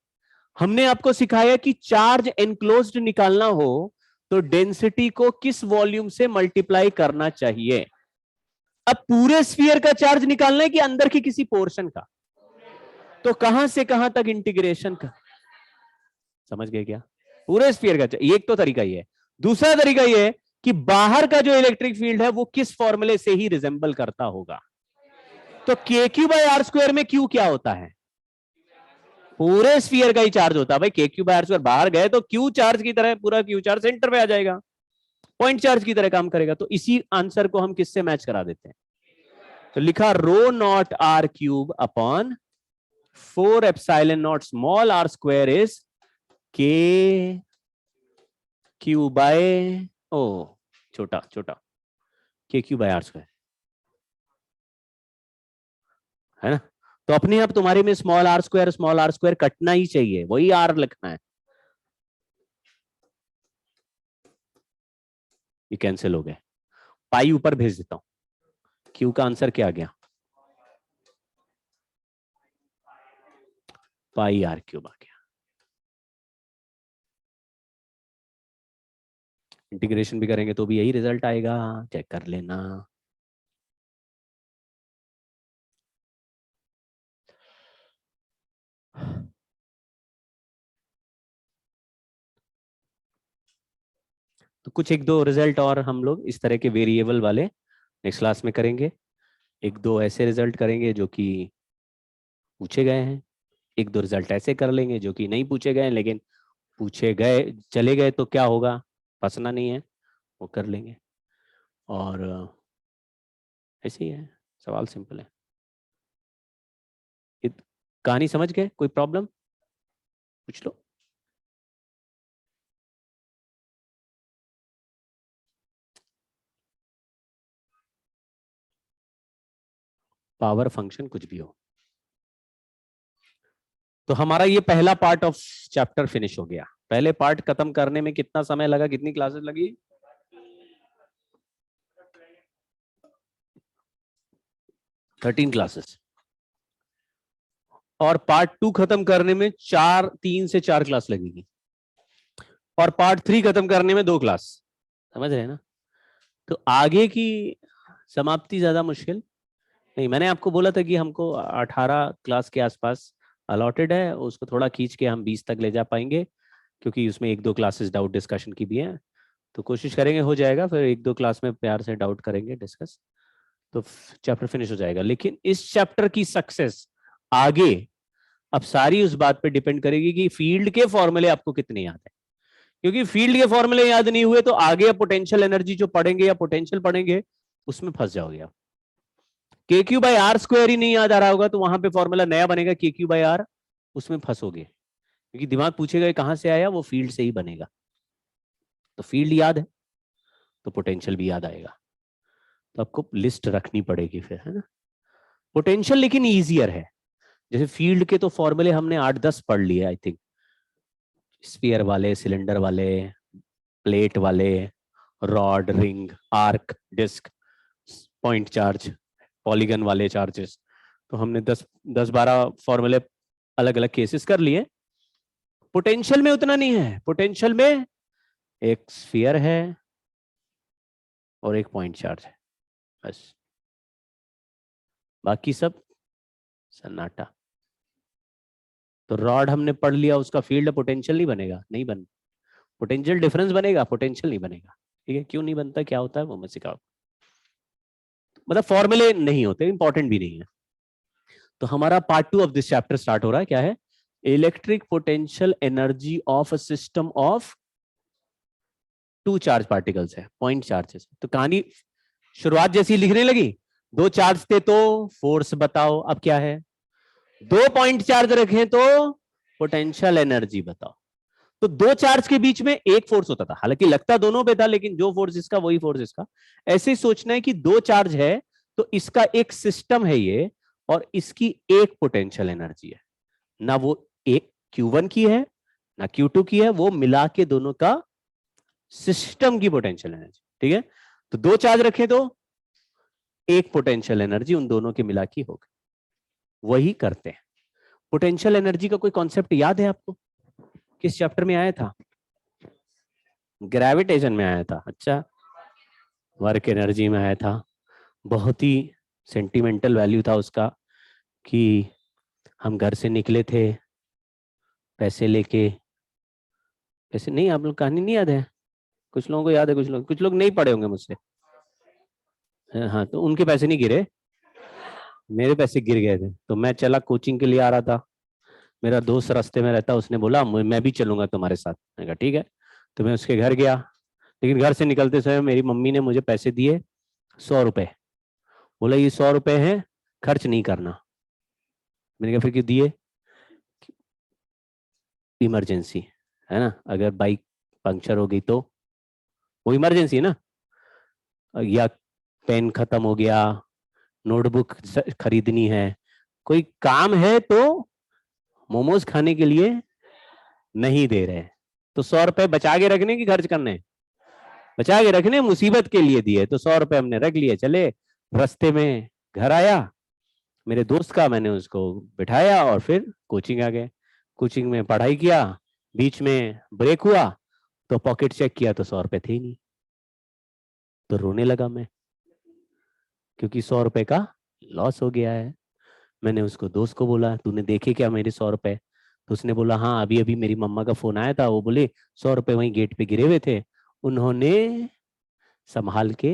हमने आपको सिखाया कि चार्ज एनक्लोज्ड निकालना हो तो डेंसिटी को किस वॉल्यूम से मल्टीप्लाई करना चाहिए। अब पूरे स्फीयर का चार्ज निकालना है कि अंदर की किसी पोर्शन का, तो कहां से कहां तक इंटीग्रेशन का, समझ गए क्या? पूरे स्फीयर का, एक तो तरीका ये है। दूसरा तरीका ये है कि बाहर का जो इलेक्ट्रिक फील्ड है वो किस फॉर्मूले से ही रिजेंबल करता होगा। तो के क्यू बाय आर स्क्वायर में क्यू क्या होता है? पूरे स्फीयर का ही चार्ज होता है भाई, के क्यू बाय आर स्क्वायर, बाहर गए तो क्यू चार्ज की तरह, पूरा क्यू चार्ज सेंटर पे आ जाएगा, पॉइंट चार्ज की तरह काम करेगा। तो इसी आंसर को हम किससे मैच करा देते हैं? तो लिखा rho naught R cube upon 4 epsilon naught small R square is K Q by O छोटा छोटा के क्यू बाय आर स्क्वायर, है ना। तो अपने आप तुम्हारे में स्मॉल आर स्क्वायर कटना ही चाहिए, वही आर लिखना है, ये कैंसिल हो गए। पाई ऊपर भेज देता हूं। क्यू का आंसर क्या आ गया, पाई आर क्यूब आ गया। इंटीग्रेशन भी करेंगे तो भी यही रिजल्ट आएगा, चेक कर लेना। तो कुछ एक दो रिजल्ट और हम लोग इस तरह के वेरिएबल वाले नेक्स्ट क्लास में करेंगे। एक दो ऐसे रिजल्ट करेंगे जो कि पूछे गए हैं, एक दो रिजल्ट ऐसे कर लेंगे जो कि नहीं पूछे गए लेकिन पूछे गए चले गए तो क्या होगा, फंसना नहीं है, वो कर लेंगे। और ऐसे ही है, सवाल सिंपल है। कहानी समझ गए, कोई प्रॉब्लम पूछ लो। पावर फंक्शन कुछ भी हो। तो हमारा ये पहला पार्ट ऑफ चैप्टर फिनिश हो गया। पहले पार्ट खत्म करने में कितना समय लगा, कितनी क्लासेस लगी? 13 क्लासेस। और पार्ट 2 खत्म करने में 3 से 4 क्लास लगेगी, और पार्ट 3 खत्म करने में 2 क्लास। समझ रहे हैं ना। तो आगे की समाप्ति ज्यादा मुश्किल नहीं। मैंने आपको बोला था कि हमको 18 क्लास के आसपास अलॉटेड है, उसको थोड़ा खींच के हम 20 तक ले जा पाएंगे, क्योंकि उसमें एक दो क्लासेस डाउट डिस्कशन की भी है। तो कोशिश करेंगे हो जाएगा, फिर एक दो क्लास में प्यार से डाउट करेंगे डिस्कस, तो चैप्टर फिनिश हो जाएगा। लेकिन इस चैप्टर की सक्सेस आगे अब सारी उस बात पे डिपेंड करेगी कि फील्ड के फॉर्मूले आपको कितने याद है। क्योंकि फील्ड के फॉर्मूले याद नहीं हुए तो आगे पोटेंशियल एनर्जी जो पढ़ेंगे या पोटेंशियल पढ़ेंगे उसमें फंस जाओगे आप। के क्यू बाई आर स्क्वायर ही नहीं याद आ रहा होगा तो वहां पे फॉर्मूला नया बनेगा के क्यू बाई आर, उसमें फंसोगे, क्योंकि दिमाग पूछेगा कहां से आया, वो फील्ड से ही बनेगा। तो फील्ड याद है तो पोटेंशियल भी याद आएगा, तो आपको लिस्ट रखनी पड़ेगी फिर, है ना। पोटेंशियल लेकिन ईजियर है, जैसे फील्ड के तो फॉर्मूले हमने 8-10 पढ़ लिए आई थिंक, स्फीयर वाले, सिलेंडर वाले, प्लेट वाले, rod, ring, arc, disk, point charge, polygon वाले चार्जेस, तो हमने 10-12 फॉर्मूले अलग अलग केसेस कर लिए। पोटेंशियल में उतना नहीं है, पोटेंशियल में एक स्फीयर है और एक पॉइंट चार्ज है, बस, बाकी सब सन्नाटा। तो रॉड हमने पढ़ लिया, उसका फील्ड पोटेंशियल नहीं बनेगा, नहीं बन, पोटेंशियल डिफरेंस बनेगा, पोटेंशियल नहीं बनेगा। ठीक है, क्यों नहीं बनता, क्या होता है, वो मैं सिखाऊं। मतलब फॉर्मूले नहीं होते, इंपॉर्टेंट भी नहीं है। तो हमारा part 2 of this chapter start हो रहा है, क्या है, electric potential energy of a system of 2 charge particles है, पॉइंट चार्जेस। तो कहानी शुरुआत जैसी लिखने लगी, 2 चार्ज थे तो फोर्स बताओ, अब क्या है, 2 पॉइंट चार्ज रखें तो पोटेंशियल एनर्जी बताओ। तो 2 चार्ज के बीच में एक फोर्स होता था, हालांकि लगता दोनों पे था लेकिन जो फोर्स इसका वही फोर्स इसका। ऐसे सोचना है कि 2 चार्ज है तो इसका एक सिस्टम है ये, और इसकी एक पोटेंशियल एनर्जी है, ना वो एक Q1 की है ना Q2 की है, वो मिला के दोनों का सिस्टम की पोटेंशियल एनर्जी। ठीक है, तो 2 चार्ज रखें तो एक पोटेंशियल एनर्जी उन दोनों के मिला की होगी, वही करते हैं। पोटेंशियल एनर्जी का कोई कॉन्सेप्ट याद है आपको, किस चैप्टर में आया था? ग्रेविटेशन में आया था। अच्छा, वर्क एनर्जी में आया था। बहुत ही सेंटिमेंटल वैल्यू था उसका, कि हम घर से निकले थे पैसे लेके, पैसे नहीं, आप लोग कहानी नहीं याद है? कुछ लोगों को याद है, कुछ लोग नहीं पढ़े होंगे मुझसे। हाँ, तो उनके पैसे नहीं गिरे, मेरे पैसे गिर गए थे। तो मैं चला कोचिंग के लिए आ रहा था, मेरा दोस्त रास्ते में रहता, उसने बोला मैं भी चलूंगा तुम्हारे साथ। मैंने कहा ठीक है, तो मैं उसके घर गया। लेकिन घर से निकलते समय मेरी मम्मी ने मुझे पैसे दिए 100 रुपए, बोला ये 100 रुपए हैं, खर्च नहीं करना। मैंने कहा फिर क्यों दिए? इमरजेंसी है ना, अगर बाइक पंक्चर हो गई तो वो इमरजेंसी है ना, या पेन खत्म हो गया, नोटबुक खरीदनी है, कोई काम है तो मोमोज खाने के लिए नहीं दे रहे, तो 100 रुपए बचा के रखने की खर्च करने, बचा के रखने, मुसीबत के लिए दिए, तो 100 रुपए हमने रख लिए। चले, रास्ते में घर आया मेरे दोस्त का, मैंने उसको बिठाया और फिर कोचिंग आ गए। कोचिंग में पढ़ाई किया, बीच में ब्रेक हुआ तो पॉकेट चेक किया तो 100 रुपए थे ही नहीं, तो रोने लगा मैं, क्योंकि 100 रुपए का लॉस हो गया है। मैंने उसको दोस्त को बोला, तूने देखे क्या मेरे 100 रुपए? तो उसने बोला, हाँ अभी अभी मेरी मम्मा का फोन आया था, वो बोले 100 रुपए वहीं गेट पे गिरे हुए थे, उन्होंने संभाल के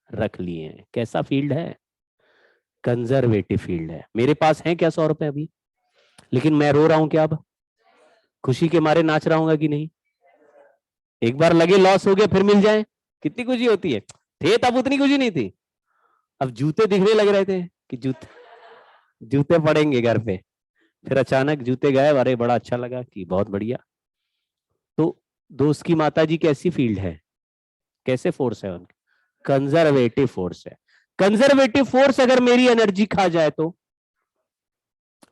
रख लिए हैं। कैसा फील्ड है? कंजर्वेटिव फील्ड है। मेरे पास है क्या 100 रुपए अभी, लेकिन मैं रो रहा हूं क्या अब? खुशी के मारे नाच रहा हूँ कि नहीं? एक बार लगे लॉस हो गया फिर मिल जाए, कितनी खुशी होती है। थे तब उतनी खुशी नहीं थी। अब जूते दिखने लग रहे थे कि जूते पड़ेंगे घर पे, फिर अचानक जूते गए, अरे बड़ा अच्छा लगा कि बहुत बढ़िया। तो दोस्त की माताजी कैसी फील्ड है, कैसे फोर्स है उनकी? कंजर्वेटिव फोर्स है। कंजर्वेटिव फोर्स अगर मेरी एनर्जी खा जाए तो,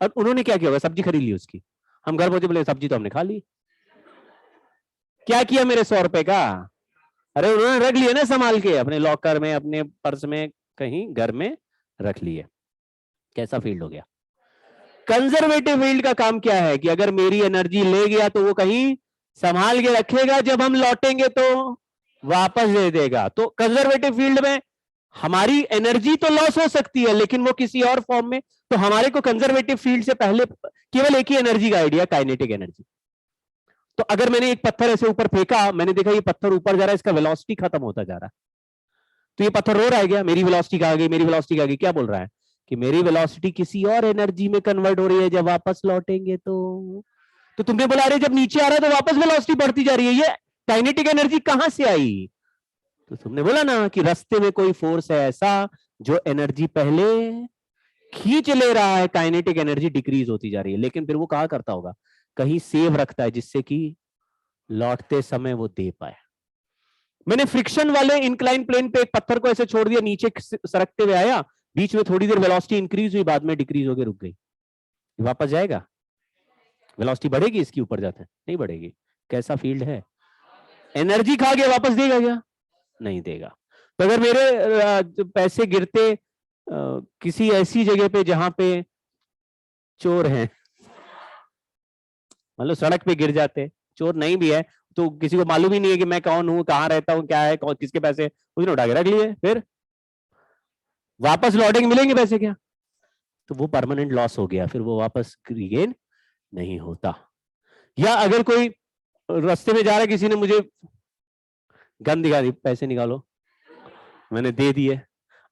और उन्होंने क्या किया होगा, सब्जी खरीद ली उसकी, हम घर पहुंचे बोले सब्जी तो हमने खा ली, क्या किया मेरे 100 रुपए का? अरे उन्होंने रख लिए ना संभाल के, अपने लॉकर में, अपने पर्स में, कहीं घर में रख लिए। कैसा फील्ड हो गया? कंजर्वेटिव फील्ड का काम क्या है कि अगर मेरी एनर्जी ले गया तो वो कहीं संभाल के रखेगा, जब हम लौटेंगे तो वापस दे देगा। तो कंजर्वेटिव फील्ड में हमारी एनर्जी तो लॉस हो सकती है, लेकिन वो किसी और फॉर्म में। तो हमारे को कंजर्वेटिव फील्ड से पहले केवल एक ही एनर्जी का आइडिया, काइनेटिक एनर्जी। तो अगर मैंने एक पत्थर ऐसे ऊपर फेंका, मैंने देखा ये पत्थर ऊपर जा रहा है, इसका वेलोसिटी खत्म होता जा रहा है, तो ये पत्थर रो रहा है क्या, मेरी वेलोसिटी कहां गई, मेरी वेलोसिटी कहां गई? क्या बोल रहा है कि मेरी वेलोसिटी किसी और एनर्जी में कन्वर्ट हो रही है, जब वापस लौटेंगे तो तुमने बोला अरे जब नीचे आ रहा है तो वापस वेलोसिटी बढ़ती जा रही है, ये काइनेटिक एनर्जी कहां से आई? तो तुमने बोला ना कि रास्ते में कोई फोर्स है ऐसा जो एनर्जी पहले खींच ले रहा है, काइनेटिक एनर्जी डिक्रीज होती जा रही है। लेकिन फिर वो कहा करता होगा, कहीं सेव रखता है जिससे कि लौटते समय वो दे पाए। मैंने फ्रिक्शन वाले इंक्लाइन प्लेन पे एक पत्थर को ऐसे छोड़ दिया, नीचे सरकते हुए आया, बीच में थोड़ी देर वेलोसिटी इंक्रीज हुई, बाद में डिक्रीज होकर रुक गई, वापस जाएगा? वेलोसिटी बढ़ेगी इसकी ऊपर जाते हैं? नहीं बढ़ेगी। कैसा फील्ड है? एनर्जी खा के वापस देगा क्या? नहीं देगा। तो अगर मेरे पैसे गिरते किसी ऐसी जगह पे जहां पे चोर हैं, मतलब सड़क पे गिर जाते, चोर नहीं भी है तो किसी को मालूम ही नहीं है कि मैं कौन हूं, कहां रहता हूं, क्या है, किसके पैसे, उसने उठा के रख लिए, फिर वापस लौटेंगे, मिलेंगे पैसे क्या? तो वो परमानेंट लॉस हो गया, फिर वो वापस रिगेन नहीं होता। या अगर कोई रास्ते में जा रहा है, किसी ने मुझे गन दिखा दी, पैसे निकालो, मैंने दे दिए,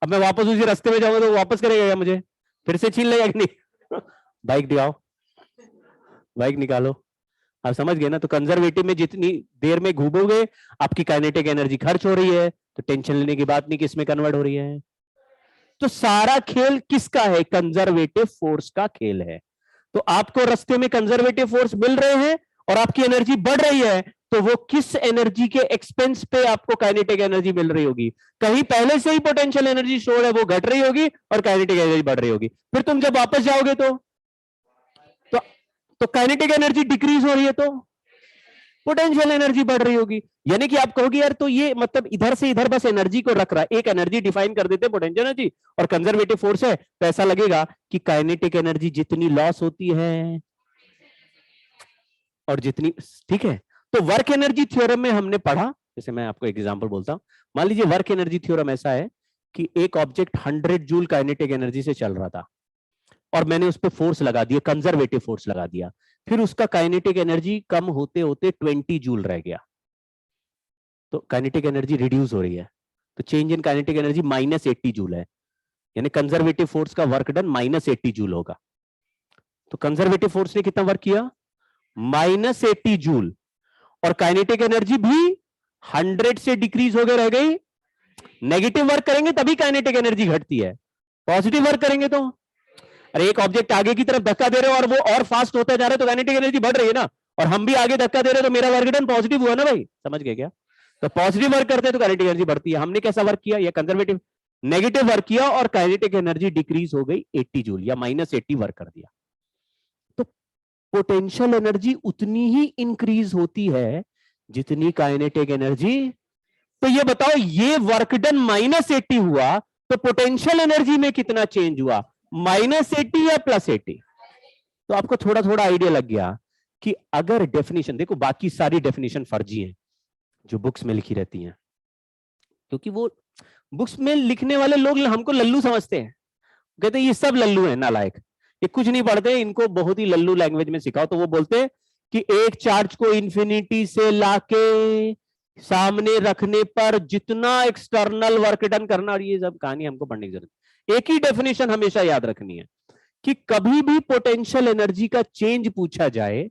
अब मैं वापस उसी रास्ते में जाऊंगा तो वापस करेगा क्या मुझे? फिर से छीन लेगा कि नहीं? बाइक दिखाओ, बाइक निकालो। आप समझ गए ना? तो कंजर्वेटिव में जितनी देर में घूमोगे आपकी काइनेटिक एनर्जी खर्च हो रही है, तो टेंशन लेने की बात नहीं, किसमें कन्वर्ट हो रही है। तो सारा खेल किसका है? कंजर्वेटिव फोर्स का खेल है। तो आपको रास्ते में कंजर्वेटिव फोर्स मिल रहे हैं और आपकी एनर्जी बढ़ रही है, तो वो किस एनर्जी के एक्सपेंस पे आपको काइनेटिक एनर्जी मिल रही होगी? कहीं पहले से ही पोटेंशियल एनर्जी स्टोर है, वो घट रही होगी और काइनेटिक एनर्जी बढ़ रही होगी। फिर तुम जब वापस जाओगे तो काइनेटिक एनर्जी डिक्रीज हो रही है, तो पोटेंशियल एनर्जी बढ़ रही होगी। यानी कि आप कहोगे यार तो ये मतलब इधर से इधर बस एनर्जी को रख रहा है, एक एनर्जी डिफाइन कर देते हैं पोटेंशियल एनर्जी, और कंजर्वेटिव फोर्स है, तो ऐसा लगेगा कि काइनेटिक एनर्जी जितनी लॉस होती है और जितनी, ठीक है। तो वर्क एनर्जी थ्योरम में हमने पढ़ा, जैसे मैं आपको एग्जांपल बोलता हूं, मान लीजिए वर्क एनर्जी थ्योरम ऐसा है कि एक ऑब्जेक्ट 100 जूल काइनेटिक एनर्जी से चल रहा था और मैंने उस पर फोर्स लगा दिया, कंजर्वेटिव फोर्स लगा दिया, फिर उसका काइनेटिक एनर्जी कम होते होते 20 जूल रह गया, तो काइनेटिक एनर्जी रिड्यूस हो रही है, तो change in kinetic energy -80 joule है, यानी कंजर्वेटिव फोर्स का वर्क डन -80 जूल होगा। तो कंजर्वेटिव फोर्स ने कितना वर्क किया? -80 जूल, और काइनेटिक एनर्जी भी 100 से डिक्रीज हो गए रह गई। नेगेटिव वर्क करेंगे तभी काइनेटिक एनर्जी घटती है, पॉजिटिव वर्क करेंगे तो, अरे एक ऑब्जेक्ट आगे की तरफ धक्का दे रहे हो और वो और फास्ट होता जा रहा है तो काइनेटिक एनर्जी बढ़ रही है ना, और हम भी आगे धक्का दे रहे हैं, तो मेरा वर्क डन पॉजिटिव हुआ ना भाई, समझ गए क्या? तो पॉजिटिव वर्क करते हैं तो काइनेटिक एनर्जी बढ़ती है। हमने कैसा वर्क किया, या कंजर्वेटिव नेगेटिव वर्क किया और काइनेटिक एनर्जी डिक्रीज हो गई 80 जूल या -80 वर्क कर दिया। तो पोटेंशियल एनर्जी उतनी ही इंक्रीज होती है जितनी काइनेटिक एनर्जी। तो ये बताओ, ये वर्क डन -80 हुआ तो पोटेंशियल एनर्जी में कितना चेंज हुआ, -80 या +80? तो आपको थोड़ा थोड़ा आइडिया लग गया कि अगर डेफिनेशन देखो, बाकी सारी डेफिनेशन फर्जी है जो बुक्स में लिखी रहती हैं, क्योंकि वो बुक्स में लिखने वाले लोग हमको लल्लू समझते हैं, कहते हैं ये सब लल्लू हैं, नालायक, ये कुछ नहीं पढ़ते, इनको बहुत ही लल्लू लैंग्वेज में सिखाओ। तो वो बोलते हैं कि एक चार्ज को इन्फिनिटी से लाके सामने रखने पर जितना एक्सटर्नल वर्क डन करना, और ये सब कहानी हमको पढ़ने की जरूरत। एक ही डेफिनेशन हमेशा याद रखनी है कि कभी भी पोटेंशियल एनर्जी का चेंज पूछा जाए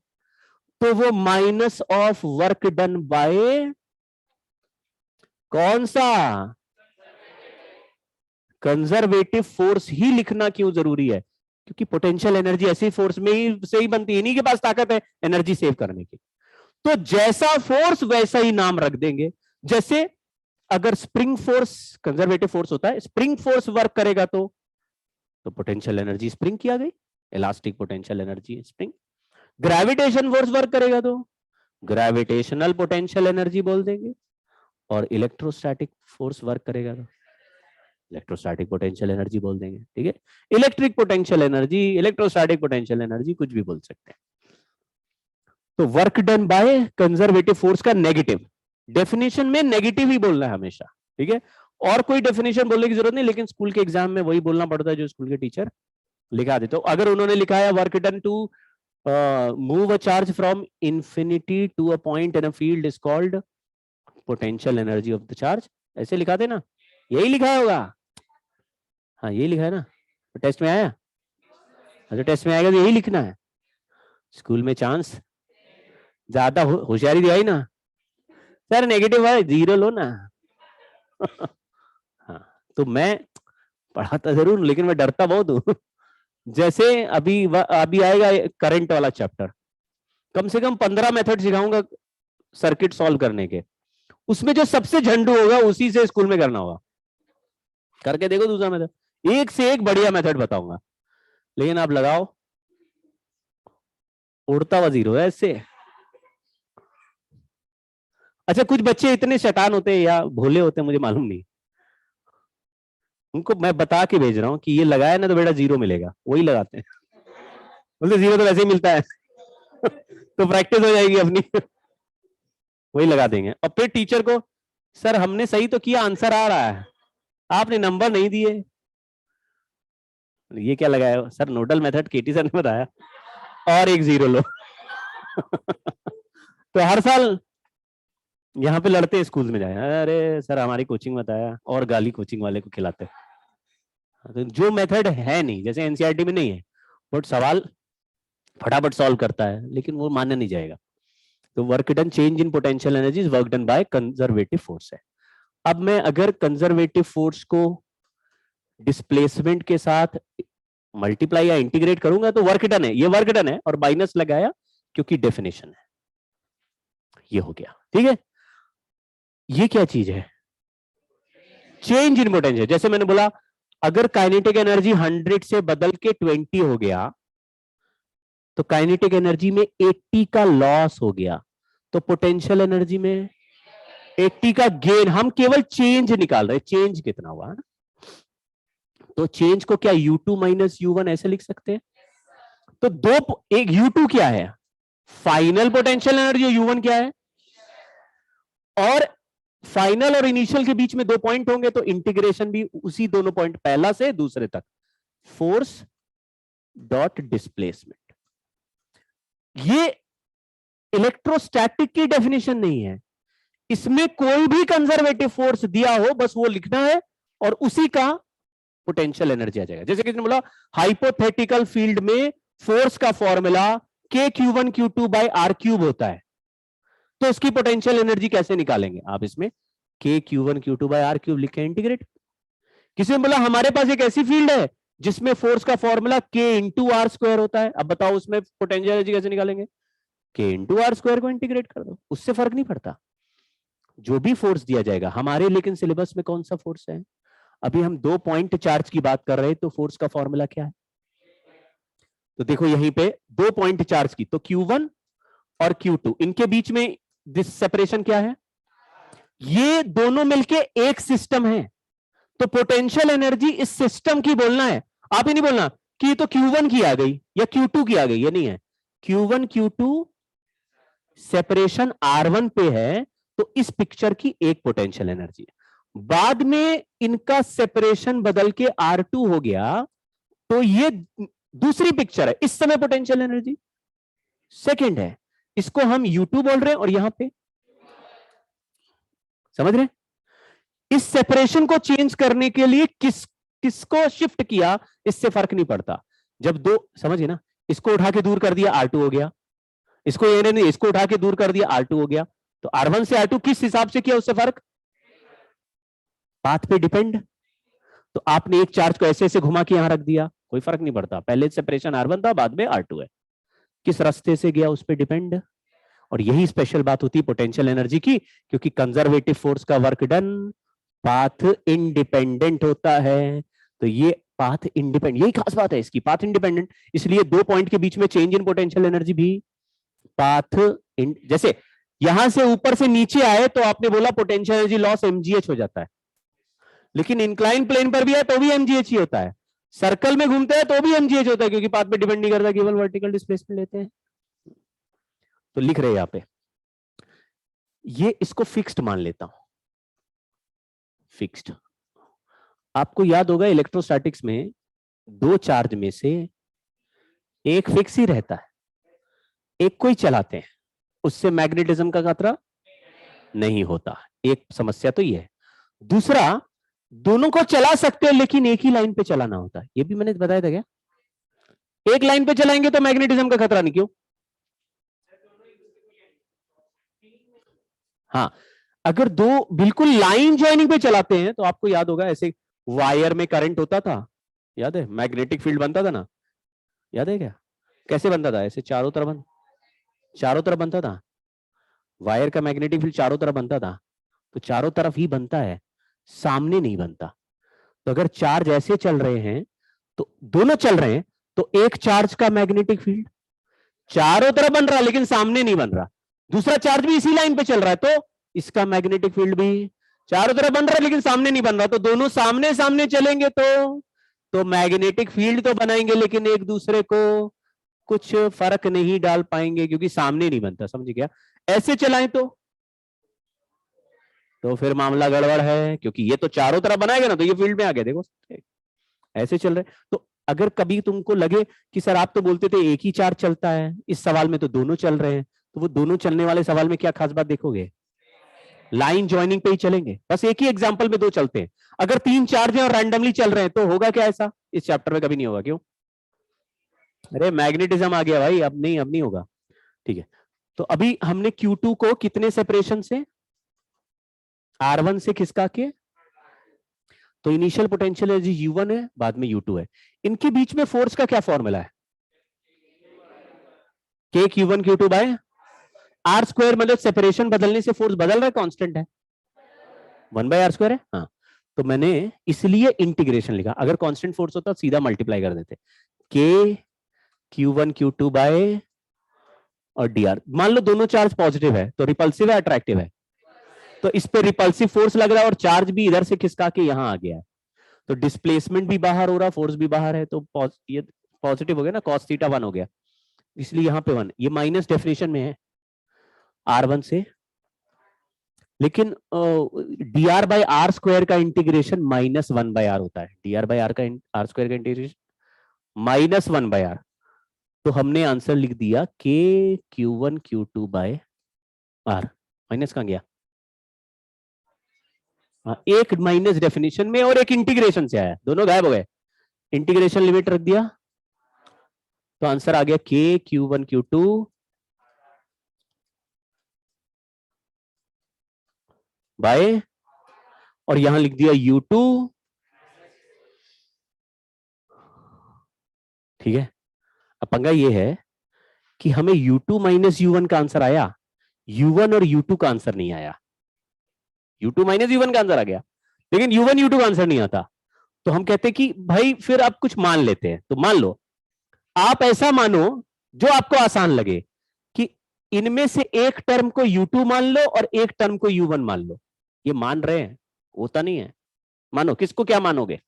तो वो minus of work done by कौन सा, कंजर्वेटिव फोर्स ही लिखना क्यों जरूरी है? क्योंकि पोटेंशियल एनर्जी ऐसी फोर्स में ही से ही बनती है, इन्हीं के पास ताकत है एनर्जी सेव करने की। तो जैसा फोर्स वैसा ही नाम रख देंगे। जैसे अगर स्प्रिंग फोर्स कंजर्वेटिव फोर्स होता है, स्प्रिंग फोर्स वर्क करेगा तो पोटेंशियल एनर्जी स्प्रिंग किया गई, elastic potential energy spring. Gravitation force work करेगा तो ग्रेविटेशनल पोटेंशियल एनर्जी बोल देंगे, और इलेक्ट्रोस्टैटिक फोर्स वर्क करेगा तो इलेक्ट्रोस्टैटिक पोटेंशियल एनर्जी बोल देंगे। ठीक है, electric potential energy, electrostatic potential energy, कुछ भी बोल सकते हैं। तो work done by conservative force का नेगेटिव, डेफिनेशन में नेगेटिव ही बोलना है हमेशा। ठीक है, और कोई डेफिनेशन बोलने की जरूरत नहीं, लेकिन स्कूल के एग्जाम में वही बोलना पड़ता है जो स्कूल के टीचर लिखा देते। तो अगर उन्होंने लिखा है work done to move a charge from infinity to a point in a field is called potential energy of the charge, ऐसे लिखा थे ना, यही लिखा होगा। हाँ यही लिखा है ना, तो टेस्ट में आया, अच्छा टेस्ट में आएगा तो यही लिखना है। स्कूल में चांस ज्यादा होशियारी दिखाई ना, सर नेगेटिव है 0 लो ना। हाँ, तो मैं पढ़ाता जरूर लेकिन मैं डरता बहुत हूँ। जैसे अभी आएगा करंट वाला चैप्टर, कम से कम 15 मेथड सिखाऊंगा सर्किट सॉल्व करने के, उसमें जो सबसे झंडू होगा उसी से स्कूल में करना होगा। करके देखो दूसरा मेथड, एक से एक बढ़िया मेथड बताऊंगा, लेकिन आप लगाओ उड़ता हुआ 0 है इससे। अच्छा, कुछ बच्चे इतने शैतान होते हैं या भोले होते हैं मुझे मालूम नहीं, उनको मैं बता के भेज रहा हूं कि ये लगाया ना तो बेटा 0 मिलेगा, वही लगाते हैं, बोलते 0 तो वैसे ही मिलता है। तो प्रैक्टिस हो जाएगी अपनी, वही लगा देंगे। और फिर टीचर को, सर हमने सही तो किया, आंसर आ रहा है, आपने नंबर नहीं दिए। ये क्या लगाया? सर नोडल मेथड केटी सर ने बताया, और एक 0 लो। तो हर साल यहाँ पे लड़ते हैं स्कूल में जाए, अरे सर हमारी कोचिंग बताया, और गाली कोचिंग वाले को खिलाते। तो जो मेथड है नहीं, जैसे एनसीईआरटी में नहीं है, बट सवाल फटाफट सॉल्व करता है, लेकिन वो मानने नहीं जाएगा। तो work done change in potential energy is work done by conservative force है। अब मैं अगर कंजर्वेटिव फोर्स को डिस्प्लेसमेंट के साथ मल्टीप्लाई या इंटीग्रेट करूंगा तो वर्क डन है, ये वर्क डन है, और माइनस लगाया क्योंकि डेफिनेशन है, ये हो गया। ठीक है, ये क्या चीज है? Change in potential. जैसे मैंने बोला, अगर काइनेटिक एनर्जी 100 से बदल के 20 हो गया तो काइनेटिक एनर्जी में 80 का लॉस हो गया, तो पोटेंशियल एनर्जी में 80 का गेन। हम केवल चेंज निकाल रहे, चेंज कितना हुआ है। तो चेंज को क्या U2 माइनस U1 ऐसे लिख सकते हैं? तो एक U2 क्या है? फाइनल पोटेंशियल एनर्जी, U1 क्या है? और फाइनल और इनिशियल के बीच में 2 पॉइंट होंगे तो इंटीग्रेशन भी उसी दोनों पॉइंट, पहला से दूसरे तक, फोर्स डॉट डिस्प्लेसमेंट। ये इलेक्ट्रोस्टैटिक की डेफिनेशन नहीं है, इसमें कोई भी कंजर्वेटिव फोर्स दिया हो बस वो लिखना है और उसी का पोटेंशियल एनर्जी आ जाएगा। जैसे किसी ने बोला हाइपोथेटिकल फील्ड में फोर्स का formula K(Q1 Q2 by R³ होता है, तो उसकी पोटेंशियल एनर्जी कैसे निकालेंगे? आप इसमें K(Q1 Q2 by R³ लिख के इंटीग्रेट। किसी ने बोला हमारे पास एक ऐसी फील्ड है जिसमें फोर्स का फॉर्मूला K × R² होता है, अब बताओ उसमें पोटेंशियल एनर्जी कैसे निकालेंगे? के इंटू आर स्क्वायर को इंटीग्रेट कर दो, उससे फर्क नहीं पड़ता जो भी फोर्स दिया जाएगा हमारे। लेकिन सिलेबस में कौन सा फोर्स है? अभी हम 2 पॉइंट चार्ज की बात कर रहे हैं, तो फोर्स का फॉर्मूला क्या है? तो देखो यहीं पे 2 पॉइंट चार्ज की, तो Q1 और Q2 इनके बीच में दिस सेपरेशन क्या है? ये दोनों मिलके एक सिस्टम है, तो पोटेंशियल एनर्जी इस सिस्टम की बोलना है। आप ही नहीं बोलना कि तो Q1 की आ गई या Q2 की आ गई, ये नहीं है। Q1 Q2 सेपरेशन R1 पे है, तो इस पिक्चर की एक पोटेंशियल एनर्जी है। बाद में इनका सेपरेशन बदल के R2 हो गया, तो ये दूसरी पिक्चर है, इस समय पोटेंशियल एनर्जी सेकंड है। इसको हम U2 बोल रहे हैं, और यहां पे समझ रहे हैं? इस सेपरेशन को चेंज करने के लिए किसको शिफ्ट किया, इससे फर्क नहीं पड़ता। जब दो, समझिए ना, इसको उठा के दूर कर दिया R2 हो गया, इसको ये नहीं, इसको उठा के दूर कर दिया R2 हो गया। तो R1 से R2 किस हिसाब से किया, उससे फर्क, पाथ पे डिपेंड। तो आपने एक चार्ज को ऐसे ऐसे घुमा के यहां रख दिया, कोई फर्क नहीं पड़ता। पहले सेपरेशन R1 था, बाद में R2 है, किस रास्ते से गया उस पर डिपेंड। और यही स्पेशल बात होती है पोटेंशियल एनर्जी की, क्योंकि कंजर्वेटिव फोर्स का वर्क डन पाथ इंडिपेंडेंट होता है। तो ये पाथ इंडिपेंडेंट, यही खास बात है इसकी, पाथ इंडिपेंडेंट। इसलिए 2 पॉइंट के बीच में चेंज इन पोटेंशियल एनर्जी भी पाथ जैसे यहां से ऊपर से नीचे आए तो आपने बोला पोटेंशियल एनर्जी लॉस mgh हो जाता है, लेकिन इंक्लाइन प्लेन पर भी है तो भी mgh ही होता है, सर्कल में घूमते हैं तो भी mgh होता है, क्योंकि पाथ पे डिपेंड नहीं करता, केवल वर्टिकल डिस्प्लेसमेंट लेते हैं। तो लिख रहे हैं यहां पे, ये इसको फिक्स्ड मान लेता हूं, फिक्स्ड। आपको याद होगा इलेक्ट्रोस्टैटिक्स में 2 चार्ज में से एक फिक्स ही रहता है, एक को ही चलाते हैं, उससे मैग्नेटिज्म का खतरा नहीं होता। एक समस्या तो ये है। दूसरा, दोनों को चला सकते हैं लेकिन एक ही लाइन पे चलाना होता है, ये भी मैंने बताया था क्या? एक लाइन पे चलाएंगे तो मैग्नेटिज्म का खतरा नहीं, क्यों? हाँ, अगर दो बिल्कुल लाइन ज्वाइनिंग पे चलाते हैं तो आपको याद होगा ऐसे वायर में करंट होता था, याद है? मैग्नेटिक फील्ड बनता था ना, याद है क्या? कैसे बनता था? ऐसे चारों तरफ बनता था वायर का, मैग्नेटिक फील्ड चारों तरफ बनता था। तो चारों तरफ ही बनता है, सामने नहीं बनता। तो अगर चार्ज ऐसे चल रहे हैं, तो दोनों चल रहे हैं, तो एक चार्ज का मैग्नेटिक फील्ड चारों तरफ बन रहा है लेकिन सामने नहीं बन रहा, दूसरा चार्ज भी इसी लाइन पे चल रहा है, तो इसका मैग्नेटिक फील्ड भी चारों तरफ बन रहा है लेकिन सामने नहीं बन रहा। तो दोनों सामने सामने चलेंगे तो मैग्नेटिक फील्ड तो बनाएंगे, लेकिन एक दूसरे को कुछ फर्क नहीं डाल पाएंगे, क्योंकि सामने नहीं बनता। समझ गया? ऐसे चलाएं तो फिर मामला गड़बड़ है, क्योंकि ये तो चारों तरफ बनाएगा ना, तो ये फील्ड में आ गया, देखो ऐसे चल रहे। तो अगर कभी तुमको लगे कि सर आप तो बोलते थे एक ही चार्ज चलता है, इस सवाल में तो दोनों चल रहे हैं, तो वो दोनों चलने वाले सवाल में क्या खास बात देखोगे? लाइन ज्वाइनिंग पे ही चलेंगे, बस एक ही एग्जांपल में 2 चलते हैं। अगर 3 चार्ज हैं और रैंडमली चल रहे हैं तो होगा क्या ऐसा? इस चैप्टर में कभी नहीं होगा। क्यों? अरे मैग्नेटिज्म आ गया भाई, अब नहीं होगा। ठीक है, तो अभी हमने Q2 को कितने सेपरेशन से? R1 से खिसका के, तो इनिशियल पोटेंशियल एनर्जी U1 है, बाद में U2 है। इनके बीच में फोर्स का क्या फॉर्मूला है? K Q1 Q2 by R square, मतलब सेपरेशन बदलने से फोर्स बदल रहा है, कांस्टेंट है, 1/r² है। हाँ, तो मैंने इसलिए इंटीग्रेशन लिखा, अगर कांस्टेंट फोर्स होता सीधा मल्टीप्लाई कर देते, K Q1 Q2 बाय और dr। मान लो दोनों चार्ज पॉजिटिव है, तो रिपल्सिव है अट्रैक्टिव है? तो इस पे रिपल्सिव फोर्स लग रहा है और चार्ज भी इधर से खिसका के यहां आ गया है, तो डिस्प्लेसमेंट भी बाहर हो रहा, फोर्स भी बाहर है, तो ये पॉजिटिव हो गया ना, cos थीटा 1 हो गया, इसलिए यहां पे 1, ये माइनस डेफिनेशन में है R1 से। लेकिन dr बाय आर स्क्वायर का इंटीग्रेशन -1/r होता है, dr बाय आर स्क्वायर का इंटीग्रेशन -1/r। तो हमने आंसर लिख दिया K Q1 Q2 by R। Minus कहां गया? हाँ, एक माइनस डेफिनेशन में और एक इंटीग्रेशन से आया, दोनों गायब हो गए, इंटीग्रेशन लिमिट रख दिया, तो आंसर आ गया K Q1 Q2 बाय, और यहां लिख दिया U2। ठीक है, अब पंगा ये है कि हमें U2 माइनस U1 का आंसर आया, U1 और U2 का आंसर नहीं आया। U2 माइनस U1 का आंसर आ गया, लेकिन U1 U2 का आंसर नहीं आता। तो हम कहते हैं कि भाई फिर आप कुछ मान लेते हैं। तो मान लो, आप ऐसा मानो जो आपको आसान लगे कि इनमें से एक टर्म को U2 मान लो और एक टर्म को U1 मान लो। ये मान रहे हैं, होता नहीं है। मानो, किसको क्या मानोगे?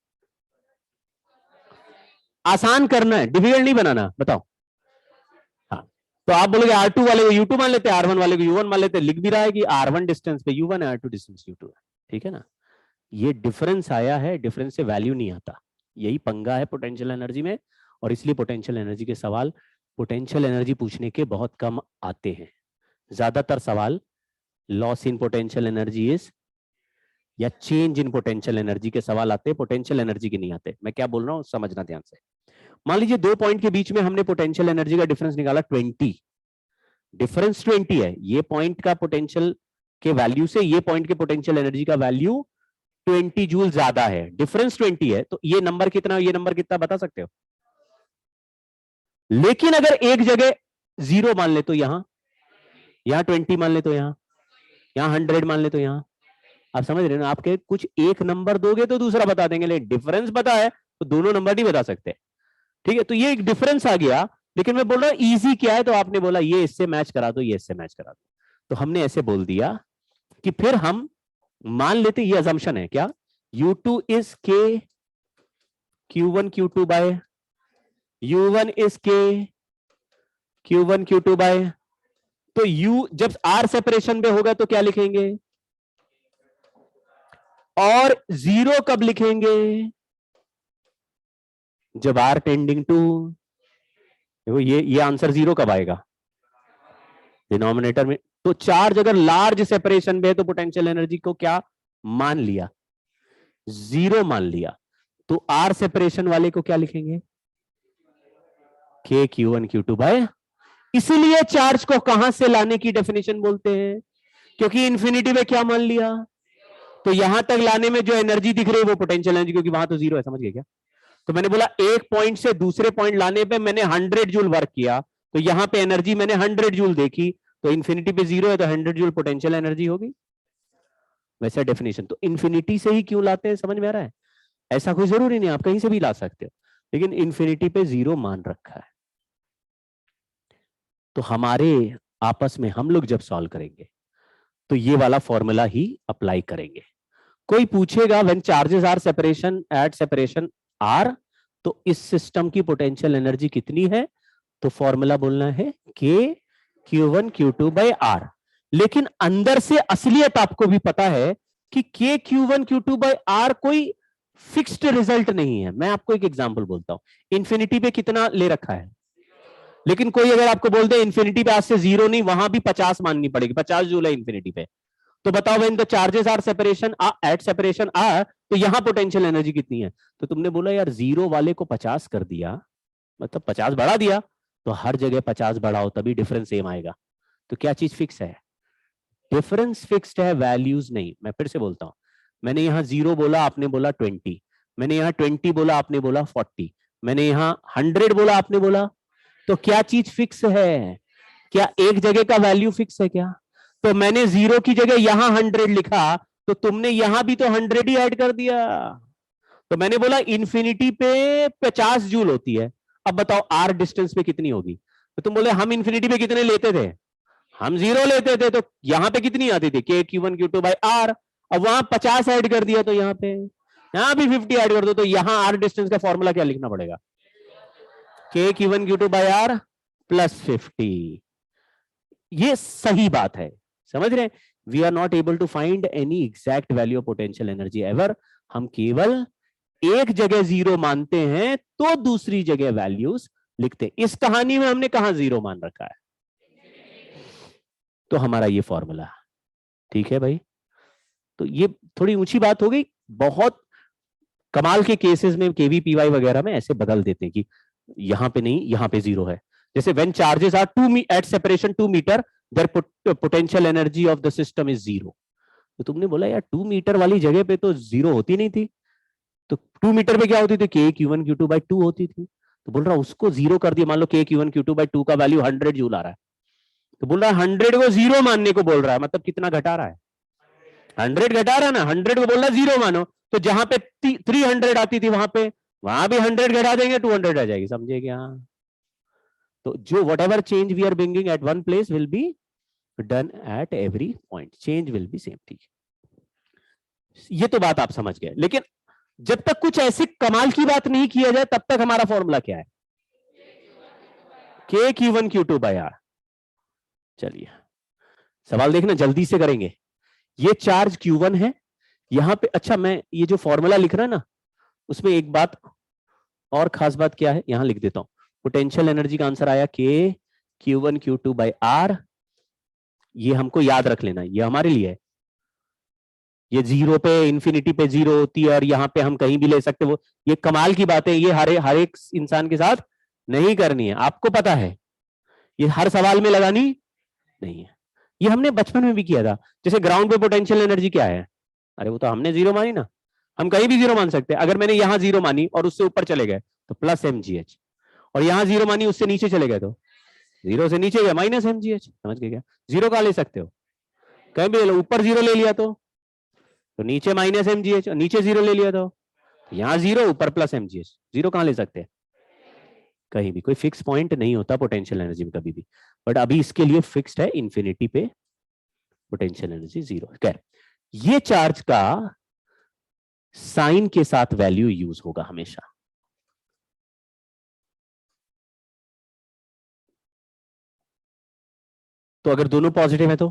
आसान करना है, डिफिकल्ट नहीं बनाना। बताओ। हाँ, तो आप बोलोगे R2 वाले को U2 मान लेते हैं, R1 वाले को U1 मान लेते हैं। लिख भी रहा है कि R1 डिस्टेंस पे U1 है, R2 डिस्टेंस U2 है। ठीक है ना? ये डिफरेंस आया है, डिफरेंस से वैल्यू नहीं आता। यही पंगा है पोटेंशियल एनर्जी में, और इसलिए पोटेंशियल एनर्जी के सवाल पोटेंशियल एनर्जी पूछने के बहुत कम आते हैं। ज्यादातर सवाल loss in potential energy is या चेंज इन पोटेंशियल एनर्जी के सवाल आते हैं, पोटेंशियल एनर्जी के नहीं आते। मैं क्या बोल रहा हूं समझना ध्यान से। मान लीजिए दो पॉइंट के बीच में हमने पोटेंशियल एनर्जी का डिफरेंस निकाला 20, डिफरेंस 20 है। ये पॉइंट का पोटेंशियल के वैल्यू से ये पॉइंट के पोटेंशियल एनर्जी का वैल्यू 20 जूल ज्यादा है, डिफरेंस 20 है। तो ये नंबर कितना, ये नंबर कितना बता सकते हो? लेकिन अगर एक जगह 0 मान ले तो यहां 20 मान ले तो यहां 100 मान ले तो यहां। आप समझ रहे हो ना? आपके कुछ एक नंबर दोगे तो दूसरा बता देंगे, लेकिन डिफरेंस पता है तो दोनों नंबर नहीं बता सकते। ठीक है, तो ये एक डिफरेंस आ गया। लेकिन मैं बोल रहा हूं इजी क्या है, तो आपने बोला ये इससे मैच करा दो, ये इससे मैच करा दो। तो हमने ऐसे बोल दिया कि फिर हम मान लेते, ये अजम्पशन है क्या, U2 is K Q1 Q2 by U1 is K Q1 Q2 by, तो U जब R सेपरेशन में होगा तो क्या लिखेंगे, और 0 कब लिखेंगे, जब R टेंडिंग टू। देखो ये आंसर 0 कब आएगा, डिनोमिनेटर में। तो चार्ज अगर लार्ज सेपरेशन में है तो पोटेंशियल एनर्जी को क्या मान लिया, 0 मान लिया। तो R सेपरेशन वाले को क्या लिखेंगे, K Q1 Q2 बाय। इसलिए चार्ज को कहां से लाने की डेफिनेशन बोलते हैं, क्योंकि इंफिनिटी में क्या मान लिया। तो यहां तक लाने में जो एनर्जी दिख रही है वो पोटेंशियल एनर्जी, क्योंकि वहां तो 0 है। समझ गए क्या? तो मैंने बोला एक पॉइंट से दूसरे पॉइंट लाने पे मैंने 100 जूल वर्क किया, तो यहां पे एनर्जी मैंने 100 जूल देखी। तो इंफिनिटी पे 0 है तो 100 जूल पोटेंशियल एनर्जी होगी। वैसा डेफिनेशन तो इंफिनिटी से ही क्यों लाते हैं, समझ में आ रहा है? ऐसा कोई जरूरी नहीं, आप कहीं से भी ला सकते हो, लेकिन इंफिनिटी पे 0 मान रखा है। तो हमारे आपस में हम लोग जब सॉल्व करेंगे तो ये वाला फॉर्मूला ही अप्लाई करेंगे। कोई पूछेगा when charges are separation at separation are, तो इस सिस्टम की पोटेंशियल एनर्जी कितनी है, तो फॉर्मूला बोलना है K Q1 Q2 by R। लेकिन अंदर से असलियत आपको भी पता है कि K Q1 Q2 by R कोई फिक्स्ड रिजल्ट नहीं है। मैं आपको एक एग्जांपल बोलता हूं, इंफिनिटी पे कितना ले रखा है, लेकिन कोई अगर आपको बोल दे इंफिनिटी पे आज से 0 नहीं, वहां भी 50 माननी पड़ेगी, 50 जूल है इंफिनिटी पे, तो बताओ when the charges are separation at separation are, तो यहां पोटेंशियल एनर्जी कितनी है। तो तुमने बोला यार 0 वाले को 50 कर दिया, मतलब 50 बढ़ा दिया, तो हर जगह 50 बढ़ाओ तभी डिफरेंस सेम आएगा। तो क्या चीज फिक्स है, डिफरेंस फिक्स्ड है, वैल्यूज नहीं। मैं फिर से बोलता हूं, मैंने यहां 0 बोला, आपने बोला 20, मैंने यहां 20 बोला, आपने बोला 40, मैंने यहां 100 बोला, आपने बोला, तो क्या चीज फिक्स है, क्या एक जगह का वैल्यू फिक्स है क्या। तो मैंने 0 की जगह यहां 100 लिखा, तो तुमने यहां भी तो 100 ही ऐड कर दिया। तो मैंने बोला इंफिनिटी पे 50 जूल होती है, अब बताओ आर डिस्टेंस पे कितनी होगी। तो तुम बोले हम इंफिनिटी पे कितने लेते थे, हम 0 लेते थे, तो यहां पे कितनी आती थी, K Q1 Q2 by R। अब वहां 50 ऐड कर दिया, तो यहां भी 50 ऐड कर दो, तो यहां आर डिस्टेंस का फॉर्मूला क्या लिखना पड़ेगा, K Q1 Q2 by R plus 50। ये सही बात है, समझ रहे हैं। We are not able to find any exact value of potential energy ever. हम केवल एक जगह 0 मानते हैं तो दूसरी जगह वैल्यूज लिखते हैं। इस कहानी में हमने कहां 0 मान रखा है, तो हमारा ये फॉर्मूला। ठीक है भाई, तो ये थोड़ी ऊंची बात हो गई। बहुत कमाल के केसेस में KVPY वगैरह में ऐसे बदल देते हैं कि यहां पे नहीं, यहां पे 0 है। जैसे when charges are 2 at separation 2 metre, there potential energy of the system is 0। तो तुमने बोला यार 2 मीटर वाली जगह पे तो 0 होती नहीं थी, तो 2 मीटर पे क्या होती थी, K Q1 Q2 बाय 2 होती थी। तो बोल रहा उसको जीरो कर दिया, मान लो के Q1 Q2 बाई 2 का वैल्यू 100 जूल आ रहा है, तो बोल रहा है 100 को जीरो मानने को बोल रहा है, मतलब कितना घटा रहा है, 100 घटा रहा है ना, 100 को बोल रहा है जीरो मानो, तो जहां पे 300 आती थी वहां भी 100 घटा देंगे, 200 आ जाएगी, समझे क्या? तो जो whatever change we are bringing at one place will be done at every point, change will be same, ठीक है, ये तो बात आप समझ गए। लेकिन जब तक कुछ ऐसी कमाल की बात नहीं किया जाए तब तक हमारा फॉर्मूला क्या है, के Q1 Q2 बाय आर। चलिए सवाल देखना, जल्दी से करेंगे। ये चार्ज Q1 है यहां पे, अच्छा मैं ये जो फॉर्मूला लिख रहा है ना, उसमें एक बात और खास बात क्या है, यहां लिख देता हूं, पोटेंशियल एनर्जी का आंसर आया के Q1 Q2 बाय आर। ये हमको याद रख लेना, ये हमारे लिए है, ये जीरो पे इंफिनिटी पे जीरो होती है और यहां पे हम कहीं भी ले सकते, वो ये कमाल की बात है, ये हर एक इंसान के साथ नहीं करनी है, आपको पता है, ये हर सवाल में लगानी नहीं है। ये हमने बचपन में भी किया था, जैसे ग्राउंड पे पोटेंशियल एनर्जी क्या है, अरे वो तो हमने जीरो मानी ना, हम कहीं भी जीरो मान सकते हैं। अगर मैंने यहां जीरो मानी और उससे ऊपर चले गए तो प्लस mgh, और यहां जीरो मानी उससे नीचे चले गए तो जीरो से नीचे गए माइनस mgh, समझ गए क्या? जीरो कहां ले सकते हो, कहीं भी ले लो, ऊपर जीरो ले लिया तो नीचे माइनस mgh, नीचे जीरो ले लिया तो यहां जीरो ऊपर प्लस mgh, जीरो कहां ले सकते हैं, कहीं भी। कोई फिक्स पॉइंट नहीं होता पोटेंशियल एनर्जी में कभी भी, बट अभी इसके लिए फिक्स्ड है, इंफिनिटी पे पोटेंशियल एनर्जी जीरो। खैर ये चार्ज का साइन के साथ वैल्यू यूज होगा हमेशा, तो अगर दोनों पॉजिटिव है तो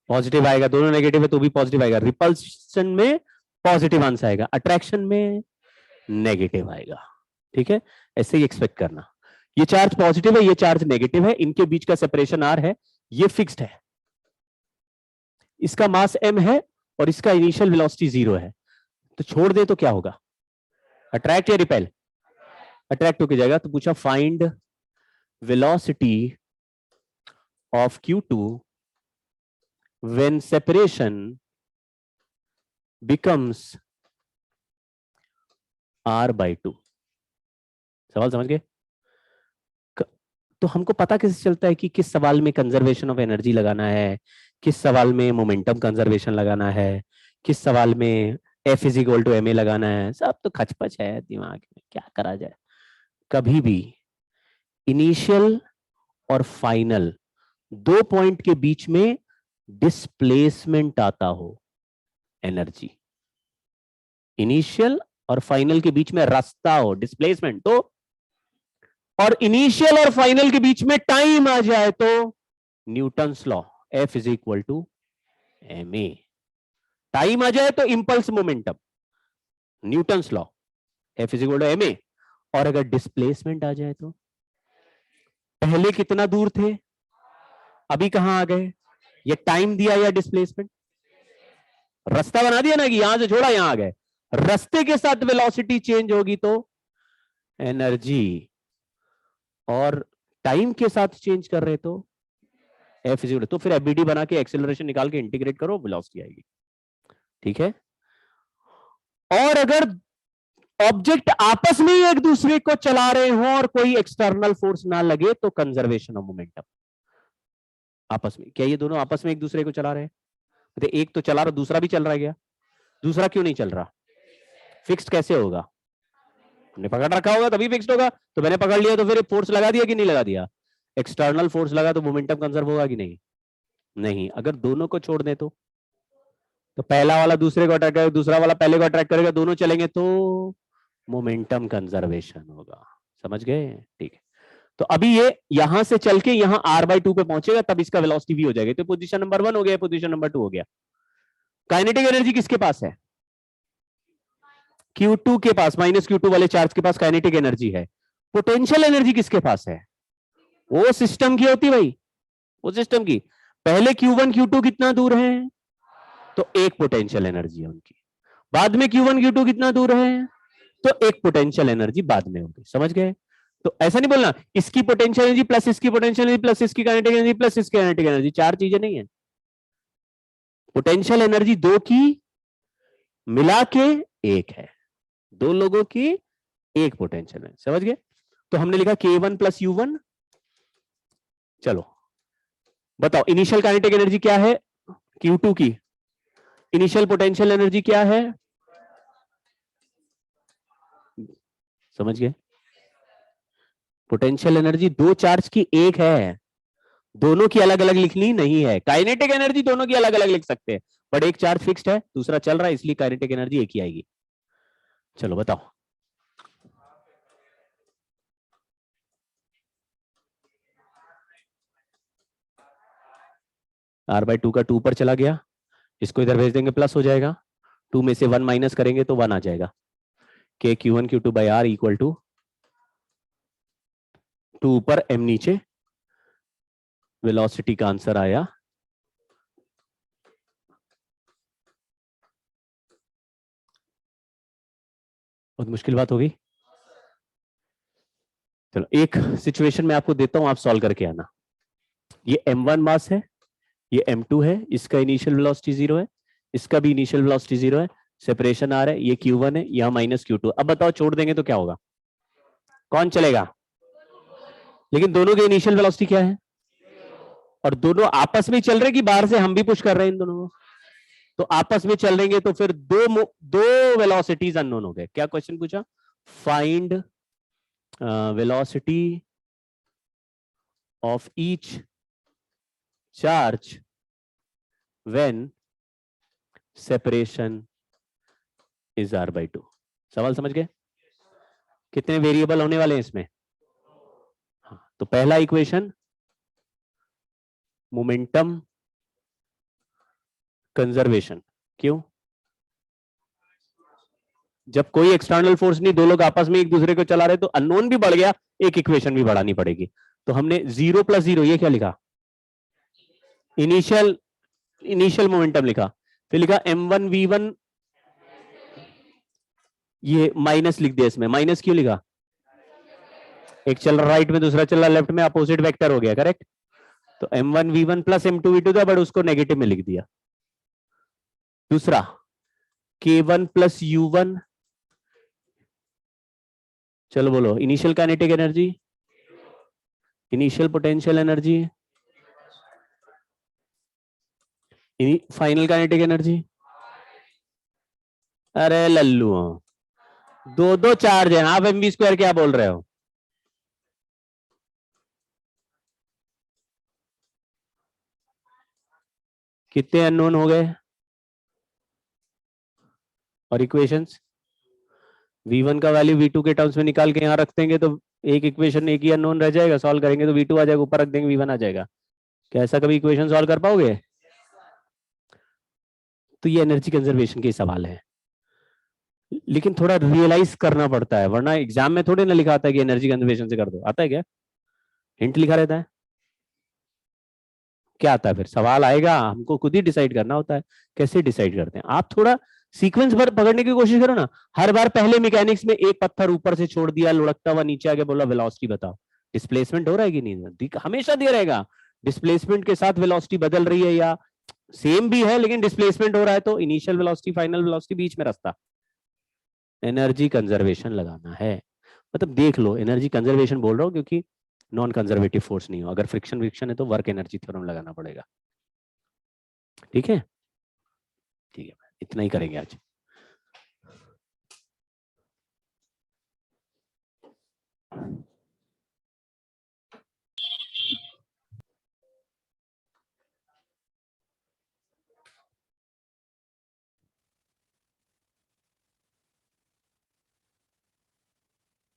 पॉजिटिव आएगा, दोनों नेगेटिव है तो भी पॉजिटिव आएगा, रिपल्शन में पॉजिटिव आंसर आएगा, अट्रैक्शन में नेगेटिव आएगा, ठीक है, ऐसे ही एक्सपेक्ट करना। ये चार्ज पॉजिटिव है, ये चार्ज नेगेटिव है, इनके बीच का सेपरेशन r है, ये फिक्स्ड है, इसका मास m है और इसका इनिशियल वेलोसिटी 0 है, तो छोड़ दे तो क्या होगा, अट्रैक्ट या रिपेल, अट्रैक्ट होके जाएगा। तो पूछा find velocity of Q2 when separation becomes r by 2। सवाल समझ गए? तो हमको पता कैसे चलता है कि किस सवाल में कंजर्वेशन ऑफ एनर्जी लगाना है, किस सवाल में मोमेंटम कंजर्वेशन लगाना है, किस सवाल में F is equal to ma लगाना है, सब तो खचपच है दिमाग में, क्या करा जाए। कभी भी इनिशियल और फाइनल दो पॉइंट के बीच में डिस्प्लेसमेंट आता हो, एनर्जी इनिशियल और फाइनल के बीच में रास्ता हो, डिस्प्लेसमेंट, तो और इनिशियल और फाइनल के बीच में टाइम आ जाए तो Newton's law F is equal to ma, time आ जाए तो impulse momentum, Newton's law F is equal to ma, और अगर डिस्प्लेसमेंट आ जाए तो पहले कितना दूर थे अभी कहां आ गए, ये टाइम दिया या डिस्प्लेसमेंट, रास्ता बना दिया ना कि यहां से छोड़ा यहां आ गए, रास्ते के साथ वेलोसिटी चेंज होगी तो एनर्जी, और टाइम के साथ चेंज कर रहे तो F इज इक्वल, तो फिर FBD बना के एक्सेलरेशन निकाल के इंटीग्रेट करो, वेलोसिटी आएगी, ठीक है। और अगर ऑब्जेक्ट आपस में ही एक दूसरे को चला रहे हो और कोई एक्सटर्नल फोर्स ना लगे तो कंजर्वेशन ऑफ मोमेंटम, आपस में, क्या ये दोनों आपस में एक दूसरे को चला रहे हैं, तो एक तो चला रहा दूसरा भी चल रहा है क्या, दूसरा क्यों नहीं चल रहा, फिक्स्ड कैसे होगा, हमने पकड़ रखा होगा तभी फिक्स्ड होगा, तो मैंने पकड़ लिया तो फिर फोर्स लगा दिया कि नहीं लगा दिया, एक्सटर्नल फोर्स लगा तो मोमेंटम कंजर्व होगा कि नहीं, नहीं। अगर दोनों को छोड़ दे तो पहला वाला दूसरे को अट्रैक्ट करेगा, दूसरा वाला पहले को अट्रैक्ट करेगा, दोनों चलेंगे तो मोमेंटम कंजर्वेशन होगा, समझ गए, ठीक है। तो अभी ये यहां से चल के यहां r/2 पे पहुंचेगा, तब इसका वेलोसिटी v हो जाएगा, तो पोजीशन नंबर 1 हो गया, पोजीशन नंबर 2 हो गया। काइनेटिक एनर्जी किसके पास है, Q2 के पास, माइनस Q2 वाले चार्ज के पास काइनेटिक एनर्जी है। पोटेंशियल एनर्जी किसके पास है, वो सिस्टम की होती भाई, वो सिस्टम की। पहले Q1 Q2 कितना दूर है, तो एक पोटेंशियल एनर्जी है उनकी, बाद में Q1 Q2 कितना दूर है, तो एक पोटेंशियल एनर्जी बाद में होगी, समझ गए। तो ऐसा नहीं बोलना इसकी पोटेंशियल एनर्जी प्लस इसकी पोटेंशियल एनर्जी प्लस इसकी काइनेटिक एनर्जी प्लस इसकी काइनेटिक एनर्जी, चार चीजें नहीं है, पोटेंशियल एनर्जी दो की मिला के एक है, दो लोगों की एक पोटेंशियल है, समझ गए। तो हमने लिखा K1 प्लस U1। चलो बताओ इनिशियल काइनेटिक एनर्जी क्या है Q2 की, इनिशियल पोटेंशियल एनर्जी क्या है, समझ गए? पोटेंशियल एनर्जी दो चार्ज की एक है, दोनों की अलग अलग लिखनी नहीं है। काइनेटिक एनर्जी दोनों की अलग अलग लिख सकते हैं, बट एक चार्ज फिक्स्ड है, दूसरा चल रहा है, इसलिए काइनेटिक एनर्जी एक ही आएगी। चलो बताओ। R/2 का 2 पर चला गया, इसको इधर भेज देंगे प्लस हो जाएगा, 2 में से 1 माइनस करेंगे तो 1 आ जाएगा। K Q1 Q2 by R equal to 2 ऊपर m नीचे, वेलोसिटी का आंसर आया बहुत मुश्किल बात होगी। चलो एक सिचुएशन में आपको देता हूं, आप सॉल्व करके आना। ये m1 मास है, ये m2 है, इसका इनिशियल वेलोसिटी 0 है, इसका भी इनिशियल वेलोसिटी 0 है, सेपरेशन आ रहा है, ये Q1 है, यहां माइनस Q2। अब बताओ छोड़ देंगे तो क्या होगा, कौन चलेगा? लेकिन दोनों के इनिशियल वेलोसिटी क्या है, और दोनों आपस में चल रहे कि बाहर से हम भी पुश कर रहे हैं इन दोनों को? तो आपस में चल रहेंगे तो फिर दो वेलोसिटीज अननोन हो गए। क्या क्वेश्चन पूछा? Find velocity of each charge when separation is R/2। सवाल समझ गए? कितने वेरिएबल होने वाले हैं इसमें? हाँ, तो पहला इक्वेशन मोमेंटम कंजर्वेशन। क्यों? जब कोई एक्सटर्नल फोर्स नहीं, दो लोग आपस में एक दूसरे को चला रहे तो अननोन भी बढ़ गया, एक इक्वेशन भी बढ़ानी पड़ेगी। तो हमने 0 + 0 ये क्या लिखा? इनिशियल मोमेंटम लिखा, फिर लिखा m1 v1, ये माइनस लिख दिया। इसमें माइनस क्यों लिखा? एक चल रहा राइट में, दूसरा चल रहा लेफ्ट में, अपोजिट वेक्टर हो गया, करेक्ट? तो m1 v1 plus m2 v2 था, बट उसको नेगेटिव में लिख दिया। दूसरा K1 प्लस U1, चलो बोलो initial kinetic energy, initial potential energy, final kinetic energy. अरे लल्लू, दो दो चार्ज है, आप mv² क्या बोल रहे हो? कितने अननोन हो गए? और इक्वेशंस v1 का वैल्यू v2 के टर्म्स में निकाल के यहां रख देंगे तो एक इक्वेशन एक ही अननोन रह जाएगा, सॉल्व करेंगे तो v2 आ जाएगा, ऊपर रख देंगे v1 आ जाएगा। क्या ऐसा कभी इक्वेशन सॉल्व कर पाओगे? तो ये एनर्जी कंजर्वेशन के सवाल है, लेकिन थोड़ा रियलाइज करना पड़ता है, वरना एग्जाम में थोड़े ना लिखा आता है कि एनर्जी कंजर्वेशन से कर दो। आता है क्या? हिंट लिखा रहता है। क्या आता है फिर? सवाल आएगा, हमको खुद ही डिसाइड करना होता है। कैसे डिसाइड करते हैं? आप थोड़ा सीक्वेंस पर पकड़ने की कोशिश करो ना। हर बार पहले मैकेनिक्स में एक पत्थर ऊपर से छोड़ दिया, लुढ़कता हुआ नीचे आके बोला वेलोसिटी बताओ, डिस्प्लेसमेंट हो रहा है कि नहीं? हमेशा दिया रहेगा डिस्प्लेसमेंट के साथ वेलोसिटी बदल रही है या सेम भी है लेकिन डिस्प्लेसमेंट हो रहा है, तो इनिशियल वेलोसिटी फाइनल वेलोसिटी बीच में रास्ता। एनर्जी कंजर्वेशन लगाना है, मतलब देख लो एनर्जी कंजर्वेशन बोल रहा हूं क्योंकि नॉन कंजर्वेटिव फोर्स नहीं हो। अगर फ्रिक्शन विक्शन है तो वर्क एनर्जी थ्योरम लगाना पड़ेगा। ठीक है, ठीक है, इतना ही करेंगे आज।